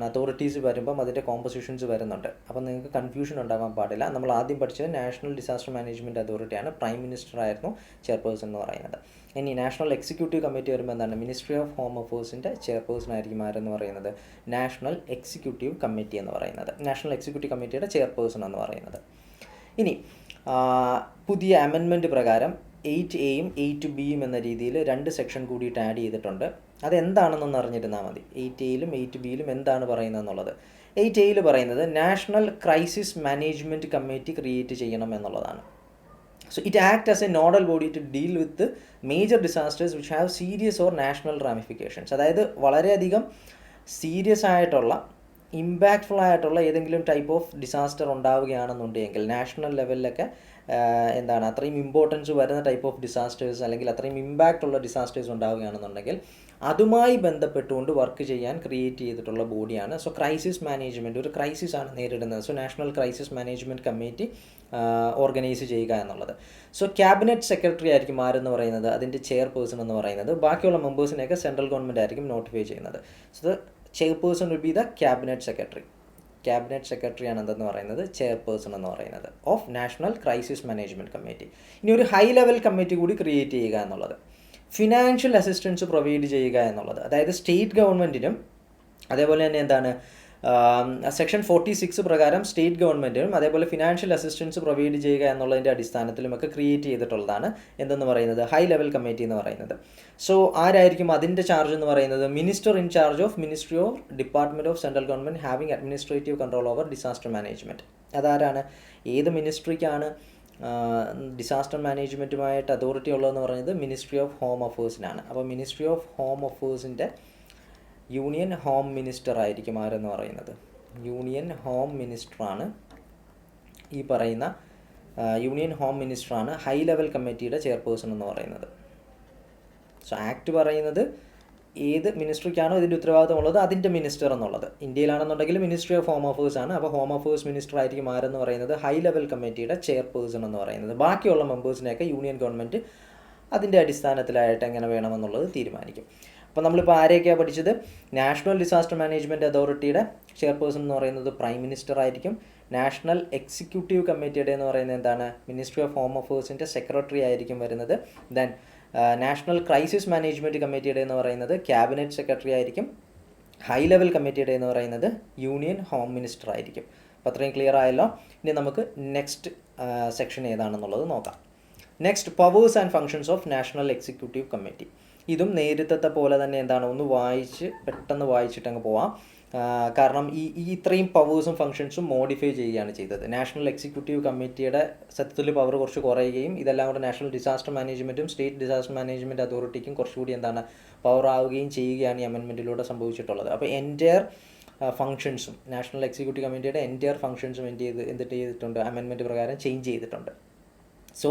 അതോറിറ്റീസ് വരുമ്പം അതിൻ്റെ കോമ്പോസിഷൻസ് വരുന്നുണ്ട്. അപ്പോൾ നിങ്ങൾക്ക് കൺഫ്യൂഷൻ ഉണ്ടാകാൻ പാടില്ല. നമ്മൾ ആദ്യം പഠിച്ചത് നാഷണൽ ഡിസാസ്റ്റർ മാനേജ്മെൻറ്റ് അതോറിറ്റിയാണ്, പ്രൈം മിനിസ്റ്റർ ആയിരുന്നു ചെയർപേഴ്സൺ എന്ന് പറയുന്നത്. ഇനി നാഷണൽ എക്സിക്യൂട്ടീവ് കമ്മിറ്റി വരുമ്പോൾ എന്താണ്, മിനിസ്ട്രി ഓഫ് ഹോം അഫേഴ്സിൻ്റെ ചെയർപേഴ്സൺ ആയിരിക്കും ആരെന്ന് പറയുന്നത്, നാഷണൽ എക്സിക്യൂട്ടീവ് കമ്മിറ്റി എന്ന് പറയുന്നത്, നാഷണൽ എക്സിക്യൂട്ടീവ് കമ്മിറ്റിയുടെ ചെയർപേഴ്സൺ എന്ന് പറയുന്നത്. ഇനി പുതിയ അമെൻമെൻറ്റ് പ്രകാരം 8A-യും 8B-യും എന്ന രീതിയിൽ 2 സെക്ഷൻ കൂടിയിട്ട് ആഡ് ചെയ്തിട്ടുണ്ട്. അതെന്താണെന്നൊന്ന് അറിഞ്ഞിരുന്നാൽ മതി. 8A-യിലും 8B-യിലും എന്താണ് പറയുന്നതെന്നുള്ളത്. 8A-യിൽ പറയുന്നത് national crisis management committee create ചെയ്യണം എന്നുള്ളതാണ്. So it act as a nodal body to deal with major disasters which have serious or national ramifications. അതായത് വളരെയധികം സീരിയസ് ആയിട്ടുള്ള ഇമ്പാക്റ്റ്ഫുൾ ആയിട്ടുള്ള ഏതെങ്കിലും ടൈപ്പ് ഓഫ് ഡിസാസ്റ്റർ ഉണ്ടാവുകയാണെന്നുണ്ടെങ്കിൽ നാഷണൽ ലെവലിലൊക്കെ അത്രയും ഇമ്പോർട്ടൻസ് വരുന്ന ടൈപ്പ് ഓഫ് ഡിസാസ്റ്റേഴ്സ് അല്ലെങ്കിൽ അത്രയും ഇമ്പാക്റ്റ് ഉള്ള ഡിസാസ്റ്റേഴ്സ് ഉണ്ടാവുകയാണെന്നുണ്ടെങ്കിൽ അതുമായി ബന്ധപ്പെട്ടുകൊണ്ട് വർക്ക് ചെയ്യാൻ ക്രിയേറ്റ് ചെയ്തിട്ടുള്ള ബോഡിയാണ്. സോ ക്രൈസിസ് മാനേജ്മെൻറ്റ്, ഒരു ക്രൈസിസ് ആണ് നേരിടുന്നത്. So national crisis management committee organise ചെയ്യുക എന്നുള്ളത്. സോ ക്യാബിനറ്റ് സെക്രട്ടറി ആയിരിക്കും ആരെന്ന് പറയുന്നത്, അതിൻ്റെ ചെയർപേഴ്സൺ എന്ന് പറയുന്നത്. ബാക്കിയുള്ള മെമ്പേഴ്സിനെയൊക്കെ സെൻട്രൽ ഗവൺമെൻറ് ആയിരിക്കും നോട്ടിഫൈ ചെയ്യുന്നത്. So chairperson will be the cabinet സെക്രട്ടറിയാണ് എന്തെന്ന് പറയുന്നത്, ചെയർപേഴ്സൺ എന്ന് പറയുന്നത് of national crisis management committee. ഇനി ഒരു ഹൈ ലെവൽ കമ്മിറ്റി കൂടി ക്രിയേറ്റ് ചെയ്യുക എന്നുള്ളത്, ഫിനാൻഷ്യൽ അസിസ്റ്റൻസ് പ്രൊവൈഡ് ചെയ്യുക എന്നുള്ളത്. അതായത് സ്റ്റേറ്റ് ഗവൺമെൻറ്റിനും അതേപോലെ തന്നെ സെക്ഷൻ 46 പ്രകാരം സ്റ്റേറ്റ് ഗവൺമെൻറ്റിനും അതേപോലെ ഫിനാൻഷ്യൽ അസിസ്റ്റൻസ് പ്രൊവൈഡ് ചെയ്യുക എന്നുള്ളതിൻ്റെ അടിസ്ഥാനത്തിലുമൊക്കെ ക്രിയേറ്റ് ചെയ്തിട്ടുള്ളതാണ് എന്തെന്ന് പറയുന്നത്, ഹൈ ലെവൽ കമ്മിറ്റി എന്ന് പറയുന്നത്. സോ ആരായിരിക്കും അതിൻ്റെ ചാർജ് എന്ന് പറയുന്നത്, minister in charge of ministry of department of central government having administrative control over disaster management. അതാരാണ്, ഏത് മിനിസ്ട്രിക്കാണ് ഡിസാസ്റ്റർ മാനേജ്മെൻറ്റുമായിട്ട് അതോറിറ്റി ഉള്ളതെന്ന് പറയുന്നത്, മിനിസ്ട്രി ഓഫ് ഹോം അഫേഴ്സിനാണ്. അപ്പോൾ മിനിസ്ട്രി ഓഫ് ഹോം അഫേഴ്സിൻ്റെ യൂണിയൻ ഹോം മിനിസ്റ്റർ ആയിരിക്കും ആരെന്ന് പറയുന്നത്, യൂണിയൻ ഹോം മിനിസ്റ്ററാണ് ഈ പറയുന്ന യൂണിയൻ ഹോം മിനിസ്റ്ററാണ് ഹൈ ലെവൽ കമ്മിറ്റിയുടെ ചെയർപേഴ്സൺ എന്ന് പറയുന്നത്. സോ ആക്ട് പറയുന്നത് ഏത് മിനിസ്ട്രിക്കാണോ ഇതിൻ്റെ ഉത്തരവാദിത്തമുള്ളത് അതിൻ്റെ മിനിസ്റ്റർ എന്നുള്ളത്. ഇന്ത്യയിലാണെന്നുണ്ടെങ്കിൽ മിനിസ്ട്രി ഓഫ് ഹോം അഫേഴ്സ് ആണ്. അപ്പോൾ ഹോം അഫേഴ്സ് മിനിസ്റ്റർ ആയിരിക്കും ആരെന്ന് പറയുന്നത്, ഹൈ ലെവൽ കമ്മിറ്റിയുടെ ചെയർപേഴ്സൺ എന്ന് പറയുന്നത്. ബാക്കിയുള്ള മെമ്പേഴ്സിനെയൊക്കെ യൂണിയൻ ഗവൺമെൻറ് അതിൻ്റെ അടിസ്ഥാനത്തിലായിട്ട് എങ്ങനെ വേണമെന്നുള്ളത് തീരുമാനിക്കും. അപ്പോൾ നമ്മളിപ്പോൾ ആരെയൊക്കെയാണ് പഠിച്ചത്? നാഷണൽ ഡിസാസ്റ്റർ മാനേജ്മെൻറ്റ് അതോറിറ്റിയുടെ ചെയർപേഴ്സൺ എന്ന് പറയുന്നത് പ്രൈം മിനിസ്റ്റർ ആയിരിക്കും. നാഷണൽ എക്സിക്യൂട്ടീവ് കമ്മിറ്റിയുടെ എന്ന് പറയുന്നത് എന്താണ്? മിനിസ്ട്രി ഓഫ് ഹോം അഫേഴ്സിൻ്റെ സെക്രട്ടറി ആയിരിക്കും വരുന്നത്. ദെൻ നാഷണൽ ക്രൈസിസ് മാനേജ്മെൻറ്റ് കമ്മിറ്റിയുടെ എന്ന് പറയുന്നത് ക്യാബിനറ്റ് സെക്രട്ടറി ആയിരിക്കും. ഹൈ ലെവൽ കമ്മിറ്റിയുടെ എന്ന് പറയുന്നത് യൂണിയൻ ഹോം മിനിസ്റ്റർ ആയിരിക്കും. അപ്പോൾ അത്രയും ക്ലിയർ ആയല്ലോ. ഇനി നമുക്ക് നെക്സ്റ്റ് സെക്ഷൻ ഏതാണെന്നുള്ളത് നോക്കാം. Next, powers and functions of national executive committee. ഇതും നേരത്തെ പോലെ തന്നെ എന്താണ്, ഒന്ന് പെട്ടെന്ന് വായിച്ചിട്ട് അങ്ങ് പോവാം. കാരണം ഈ ഇത്രയും പവേഴ്സും ഫങ്ഷൻസും മോഡിഫൈ ചെയ്യുകയാണ് ചെയ്തത്. നാഷണൽ എക്സിക്യൂട്ടീവ് കമ്മിറ്റിയുടെ സത്യത്തിൽ പവർ കുറച്ച് കുറയുകയും ഇതെല്ലാം കൂടെ നാഷണൽ ഡിസാസ്റ്റർ മാനേജ്മെൻറ്റും സ്റ്റേറ്റ് ഡിസാസ്റ്റർ മാനേജ്മെൻറ്റ് അതോറിറ്റിക്കും കുറച്ചുകൂടി എന്താണ് പവർ ആവുകയും ചെയ്യുകയാണ് ഈ അമെൻമെൻറ്റിലൂടെ സംഭവിച്ചിട്ടുള്ളത്. അപ്പോൾ എൻറ്റയർ ഫങ്ഷൻസും നാഷണൽ എക്സിക്യൂട്ടീവ് കമ്മിറ്റിയുടെ എൻറ്റയർ ഫങ്ഷൻസും എന്തിട്ട് ചെയ്തിട്ടുണ്ട്? അമെൻമെൻറ്റ് പ്രകാരം ചേഞ്ച് ചെയ്തിട്ടുണ്ട്. സോ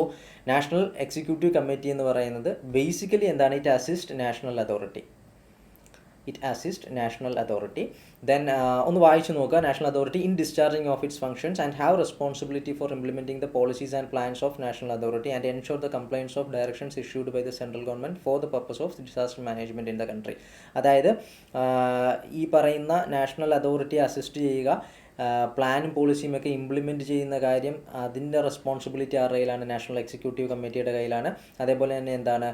നാഷണൽ എക്സിക്യൂട്ടീവ് കമ്മിറ്റി എന്ന് പറയുന്നത് ബേസിക്കലി എന്താണ്? It assist national authority. Then ഒന്ന് വായിച്ചു നോക്കുക. National authority in discharging of its functions and have responsibility for implementing the policies and plans of national authority and ensure the compliance of directions issued by the central government for the purpose of disaster management in the country. അതായത് ഈ പറയുന്ന national അതോറിറ്റിയെ assist ചെയ്യുക, പ്ലാനും പോളിസിയും ഒക്കെ implement ചെയ്യുന്ന കാര്യം, അതിൻ്റെ responsibility ആരുടെ കയ്യിലാണ്? നാഷണൽ എക്സിക്യൂട്ടീവ് കമ്മിറ്റിയുടെ കയ്യിലാണ്. അതേപോലെ തന്നെ എന്താണ്,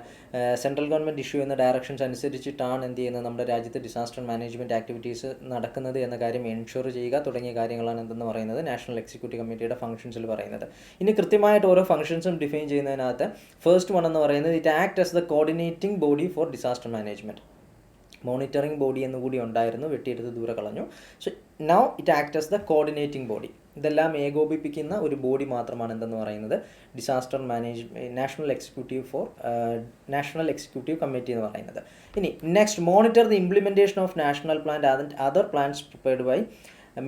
സെൻട്രൽ ഗവൺമെൻറ് ഇഷ്യൂ ചെയ്യുന്ന ഡയറക്ഷൻസ് അനുസരിച്ചിട്ടാണ് എന്ത് ചെയ്യുന്നത്, നമ്മുടെ രാജ്യത്ത് ഡിസാസ്റ്റർ മാനേജ്മെൻറ്റ് ആക്ടിവിറ്റീസ് നടക്കുന്നത് എന്ന കാര്യം എൻഷുർ ചെയ്യുക തുടങ്ങിയ കാര്യങ്ങളാണ് എന്തെന്ന് പറയുന്നത് നാഷണൽ എക്സിക്യൂട്ടീവ് കമ്മിറ്റിയുടെ ഫംഗ്ഷൻസിൽ പറയുന്നത്. ഇനി കൃത്യമായിട്ട് ഓരോ ഫംഗ്ഷൻസും ഡിഫൈൻ ചെയ്യുന്നതിനകത്ത് ഫസ്റ്റ് വൺ എന്ന് പറയുന്നത് it act as the coordinating body for disaster management. Monitoring body എന്നുകൂടി ഉണ്ടായിരുന്നു, വെട്ടിയെടുത്ത് ദൂരെ കളഞ്ഞു. So now it act as the coordinating body. ഇതെല്ലാം ഏകോപിപ്പിക്കുന്ന ഒരു ബോഡി മാത്രമാണ് എന്തെന്ന് പറയുന്നത് നാഷണൽ എക്സിക്യൂട്ടീവ് കമ്മിറ്റി എന്ന് പറയുന്നത്. ഇനി next, monitor the implementation of national plan and other plans prepared by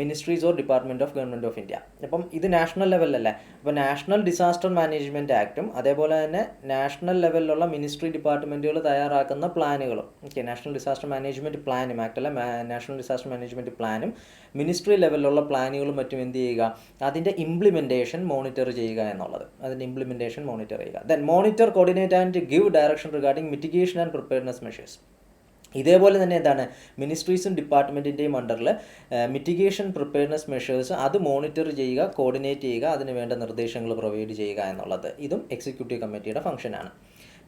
ministries or department of government of India. അപ്പം ഇത് നാഷണൽ ലെവലിലല്ലേ, അപ്പോൾ നാഷണൽ ഡിസാസ്റ്റർ മാനേജ്മെൻറ്റ് ആക്റ്റും അതേപോലെ തന്നെ നാഷണൽ ലെവലിലുള്ള മിനിസ്ട്രി ഡിപ്പാർട്ട്മെൻറ്റുകൾ തയ്യാറാക്കുന്ന പ്ലാനുകളും, നാഷണൽ ഡിസാസ്റ്റർ മാനേജ്മെൻറ്റ് പ്ലാനും ആക്ടല്ല, നാഷണൽ ഡിസാസ്റ്റർ മാനേജ്മെൻറ്റ് പ്ലാനും ministry ലെവലിലുള്ള പ്ലാനുകളും മറ്റും എന്ത് ചെയ്യുക, അതിൻ്റെ ഇംപ്ലിമെൻറ്റേഷൻ മോണിറ്റർ ചെയ്യുക എന്നുള്ളത്, then monitor, coordinate and give direction regarding mitigation and preparedness measures. ഇതേപോലെ തന്നെ എന്താണ്, മിനിസ്ട്രീസും ഡിപ്പാർട്ട്മെൻറ്റിൻ്റെയും അണ്ടറിൽ മിറ്റിഗേഷൻ പ്രിപ്പയർനെസ് മെഷേഴ്സ് അത് മോണിറ്റർ ചെയ്യുക, കോർഡിനേറ്റ് ചെയ്യുക, അതിന് വേണ്ട നിർദ്ദേശങ്ങൾ പ്രൊവൈഡ് ചെയ്യുക എന്നുള്ളത് ഇതും എക്സിക്യൂട്ടീവ് കമ്മിറ്റിയുടെ ഫംഗ്ഷനാണ്.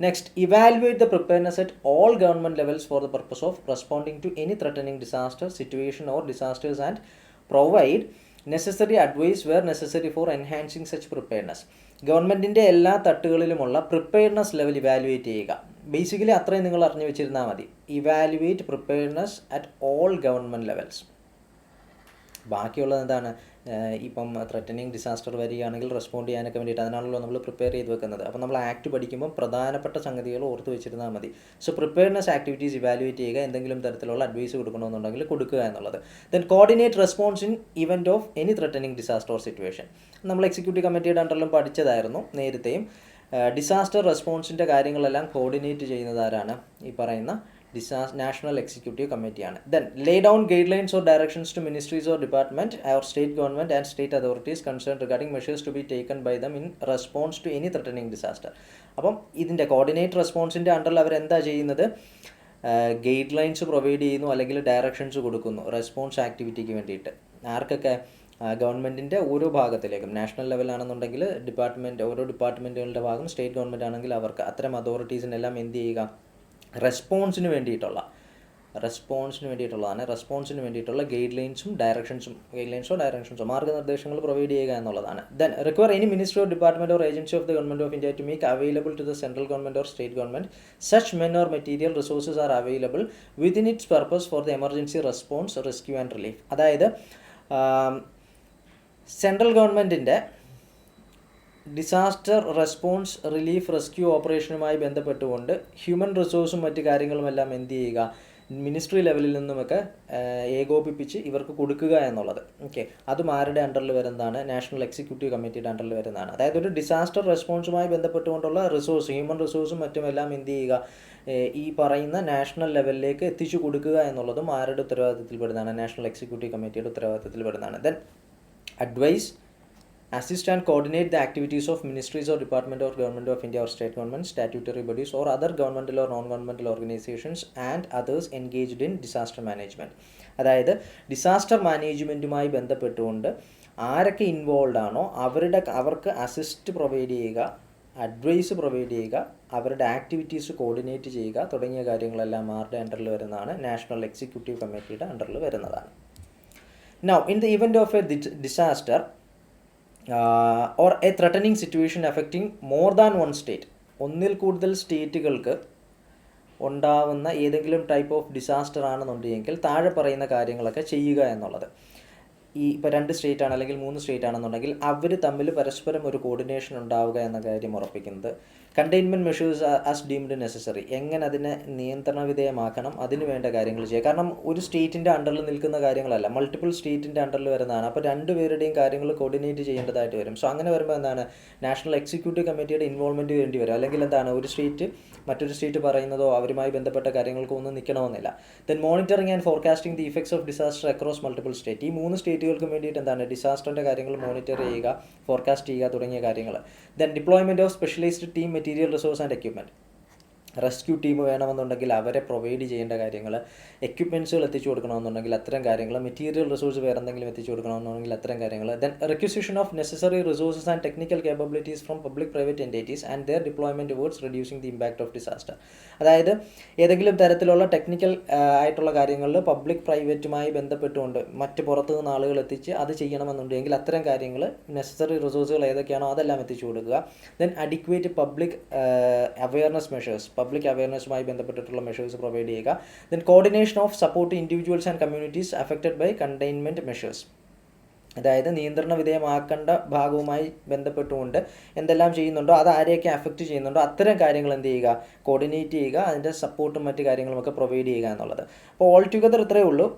Next, evaluate the preparedness at all government levels for the purpose of responding to any threatening disaster situation or disasters and provide necessary advice where necessary for enhancing such preparedness. ഗവൺമെൻറ്റിൻ്റെ എല്ലാ തട്ടുകളിലുമുള്ള preparedness level evaluate ചെയ്യുക. Basically അത്രയും നിങ്ങൾ അറിഞ്ഞു വെച്ചിരുന്നാൽ മതി. Evaluate preparedness at all government levels. ബാക്കിയുള്ളത് എന്താണ്, ഇപ്പം ത്രെറ്റനിങ് ഡിസാസ്റ്റർ വരികയാണെങ്കിൽ റെസ്പോണ്ട് ചെയ്യാനൊക്കെ വേണ്ടിയിട്ട് അതിനാണല്ലോ നമ്മൾ പ്രിപ്പയർ ചെയ്ത് വെക്കുന്നത്. അപ്പോൾ നമ്മൾ ആക്ട് പഠിക്കുമ്പോൾ പ്രധാനപ്പെട്ട സംഗതികൾ ഓർത്ത് വെച്ചിരുന്നാൽ മതി. സോ പ്രിപ്പയർനെസ് ആക്ടിവിറ്റീസ് ഇവാലുവേറ്റ് ചെയ്യുക, എന്തെങ്കിലും തരത്തിലുള്ള അഡ്വൈസ് കൊടുക്കണമെന്നുണ്ടെങ്കിൽ കൊടുക്കുക എന്നുള്ളത്. Then coordinate response in event of any threatening disaster or situation. നമ്മൾ എക്സിക്യൂട്ടീവ് കമ്മിറ്റിയുടെ അണ്ടറിലും പഠിച്ചതായിരുന്നു നേരത്തെയും. ഡിസാസ്റ്റർ റെസ്പോൺസിൻ്റെ കാര്യങ്ങളെല്ലാം കോർഡിനേറ്റ് ചെയ്യുന്നത് ആരാണ്? ഈ പറയുന്ന നാഷണൽ എക്സിക്യൂട്ടീവ് കമ്മിറ്റിയാണ്. Then lay down guidelines or directions to ministries or department or state government and state authorities concern regarding measures to be taken by them in response to any threatening disaster. അപ്പം ഇതിൻ്റെ coordinate റെസ്പോൺസിൻ്റെ അണ്ടറിൽ അവരെന്താ ചെയ്യുന്നത്? Guide lines provide ചെയ്യുന്നു, അല്ലെങ്കിൽ directions കൊടുക്കുന്നു response ആക്ടിവിറ്റിക്ക് വേണ്ടിയിട്ട്. ആർക്കൊക്കെ? ഗവൺമെൻറ്റിൻ്റെ ഓരോ ഭാഗത്തിലേക്കും. നാഷണൽ ലെവലാണെന്നുണ്ടെങ്കിൽ ഓരോ ഡിപ്പാർട്ട്മെൻറ്റുകളുടെ ഭാഗം, സ്റ്റേറ്റ് ഗവൺമെൻറ് ആണെങ്കിൽ അവർക്ക്, അത്തരം അതോറിറ്റീസിനെല്ലാം എന്ത് ചെയ്യുക? റെസ്പോൺസിന് വേണ്ടിയിട്ടുള്ള ഗൈഡ് ലൈൻസോ ഡയറക്ഷൻസോ മാർഗ്ഗനിർദ്ദേശങ്ങൾ പ്രൊവൈഡ് ചെയ്യുക എന്നുള്ളതാണ്. Then require any ministry or department or agency of the government of India to make available to the central government or state government such men or material resources are available within its purpose for the emergency response, rescue and relief. അതായത് central ഗവൺമെൻറ്റിൻ്റെ disaster response, relief, rescue ഓപ്പറേഷനുമായി ബന്ധപ്പെട്ടുകൊണ്ട് human റിസോഴ്സും മറ്റ് കാര്യങ്ങളുമെല്ലാം എന്ത് ചെയ്യുക? Ministry ലെവലിൽ നിന്നുമൊക്കെ ഏകോപിപ്പിച്ച് ഇവർക്ക് കൊടുക്കുക എന്നുള്ളത്. അതും ആരുടെ അണ്ടറിൽ വരുന്നതാണ്? നാഷണൽ എക്സിക്യൂട്ടീവ് കമ്മിറ്റിയുടെ അണ്ടറിൽ വരുന്നതാണ്. അതായത് ഒരു ഡിസാസ്റ്റർ റെസ്പോൺസുമായി ബന്ധപ്പെട്ടുകൊണ്ടുള്ള റിസോഴ്സ്, ഹ്യൂമൻ റിസോഴ്സും മറ്റുമെല്ലാം എന്ത് ചെയ്യുക? ഈ പറയുന്ന നാഷണൽ ലെവലിലേക്ക് എത്തിച്ചു കൊടുക്കുക എന്നുള്ളതും ആരുടെ ഉത്തരവാദിത്തത്തിൽ പെടുന്നതാണ്? നാഷണൽ എക്സിക്യൂട്ടീവ് കമ്മിറ്റിയുടെ ഉത്തരവാദിത്തത്തിൽ പെടുന്നതാണ്. Then advise assist and coordinate the activities of ministries or department or government of India or state government, statutory bodies or other governmental or non-governmental organizations and others engaged in disaster management. അതായത് disaster മാനേജ്മെൻറ്റുമായി ബന്ധപ്പെട്ടുകൊണ്ട് ആരൊക്കെ involve ആണോ അവർക്ക് assist provide ചെയ്യുക, advice provide ചെയ്യുക, അവരുടെ activities coordinate ചെയ്യുക തുടങ്ങിയ കാര്യങ്ങളെല്ലാം ആരുടെ അണ്ടറിൽ വരുന്നതാണ്? നാഷണൽ എക്സിക്യൂട്ടീവ് കമ്മിറ്റിയുടെ അണ്ടറിൽ വരുന്നതാണ്. Now, in the event of a disaster or a threatening situation affecting more than one state, ഒന്നിൽ കൂടുതൽ സ്റ്റേറ്റുകൾക്ക് ഉണ്ടാവുന്ന ഏതെങ്കിലും ടൈപ്പ് ഓഫ് ഡിസാസ്റ്റർ ആണെന്നുണ്ടെങ്കിൽ താഴെ പറയുന്ന കാര്യങ്ങളൊക്കെ ചെയ്യുക എന്നുള്ളത്. ഇപ്പോൾ 2 സ്റ്റേറ്റ് ആണ് അല്ലെങ്കിൽ 3 സ്റ്റേറ്റ് ആണെന്നുണ്ടെങ്കിൽ അവർ തമ്മിൽ പരസ്പരം ഒരു കോർഡിനേഷൻ ഉണ്ടാവുക എന്ന കാര്യം ഉറപ്പിക്കുന്നത്. Containment measures as deemed necessary, എങ്ങനെ അതിനെ നിയന്ത്രണ വിധേയമാക്കണം, അതിന് വേണ്ട കാര്യങ്ങൾ ചെയ്യുക. കാരണം ഒരു സ്റ്റേറ്റിൻ്റെ അണ്ടറിൽ നിൽക്കുന്ന കാര്യങ്ങളല്ല, മൾട്ടിപ്പിൾ സ്റ്റേറ്റിൻ്റെ അണ്ടറിൽ വരുന്നതാണ്. അപ്പോൾ 2 പേരുടെയും കാര്യങ്ങൾ കോർഡിനേറ്റ് ചെയ്യേണ്ടതായിട്ട് വരും. സോ അങ്ങനെ വരുമ്പോൾ എന്താണ്, നാഷണൽ എക്സിക്യൂട്ടീവ് കമ്മിറ്റിയുടെ ഇൻവോൾവ്മെൻറ്റ് വേണ്ടി വരും. അല്ലെങ്കിൽ എന്താണ്, ഒരു സ്റ്റേറ്റ് മറ്റൊരു സ്റ്റേറ്റ് പറയുന്നതോ അവരുമായി ബന്ധപ്പെട്ട കാര്യങ്ങൾക്കോ ഒന്നും നിൽക്കണമെന്നില്ല. Then monitoring and forecasting the effects of disaster across multiple state, ഈ 3 സ്റ്റേറ്റുകൾക്ക് വേണ്ടിയിട്ട് എന്താണ്, ഡിസാസ്റ്ററിൻ്റെ കാര്യങ്ങൾ മോണിറ്റർ ചെയ്യുക, ഫോർകാസ്റ്റ് ചെയ്യുക തുടങ്ങിയ കാര്യങ്ങൾ. Then deployment of specialised team, material, resource and equipment, rescue team വേണമെന്നുണ്ടെങ്കിൽ അവരെ പ്രൊവൈഡ് ചെയ്യേണ്ട കാര്യങ്ങൾ, എക്യുപ്മെൻറ്റ്സുകൾ എത്തിച്ചു കൊടുക്കണമെന്നുണ്ടെങ്കിൽ അത്തരം കാര്യങ്ങൾ, മെറ്റീരിയൽ റിസോഴ്സ് വേറെ എന്തെങ്കിലും എത്തിച്ചു കൊടുക്കണമെന്നുണ്ടെങ്കിൽ അത്തരം കാര്യങ്ങൾ. Then requisition of necessary resources and technical capabilities from public private entities and their deployment towards reducing the impact of disaster. അതായത് ഏതെങ്കിലും തരത്തിലുള്ള ടെക്നിക്കൽ ആയിട്ടുള്ള കാര്യങ്ങളിൽ പബ്ലിക് പ്രൈവറ്റുമായി ബന്ധപ്പെട്ടുകൊണ്ട് മറ്റ് പുറത്തു നിന്ന് ആളുകൾ എത്തിച്ച് അത് ചെയ്യണമെന്നുണ്ടെങ്കിൽ അത്തരം കാര്യങ്ങൾ, നെസസറി റിസോഴ്സുകൾ ഏതൊക്കെയാണോ അതെല്ലാം എത്തിച്ചു കൊടുക്കുക. Then adequate public awareness measures, public അവയർനെസ്സുമായി ബന്ധപ്പെട്ടിട്ടുള്ള മെഷേഴ്സ് പ്രൊവൈഡ് ചെയ്യുക. Then coordination of support individuals and communities affected by containment measures, അതായത് നിയന്ത്രണ വിധേയമാക്കേണ്ട ഭാഗവുമായി ബന്ധപ്പെട്ടുകൊണ്ട് എന്തെല്ലാം ചെയ്യുന്നുണ്ടോ അത് ആരെയൊക്കെ അഫക്റ്റ് ചെയ്യുന്നുണ്ടോ അത്തരം കാര്യങ്ങൾ എന്ത് ചെയ്യുക, കോർഡിനേറ്റ് ചെയ്യുക, അതിൻ്റെ സപ്പോർട്ടും മറ്റ് കാര്യങ്ങളുമൊക്കെ പ്രൊവൈഡ് ചെയ്യുക എന്നുള്ളത്. അപ്പോൾ ഓൾ ടുഗദർ ഇത്രയേ ഉള്ളൂ.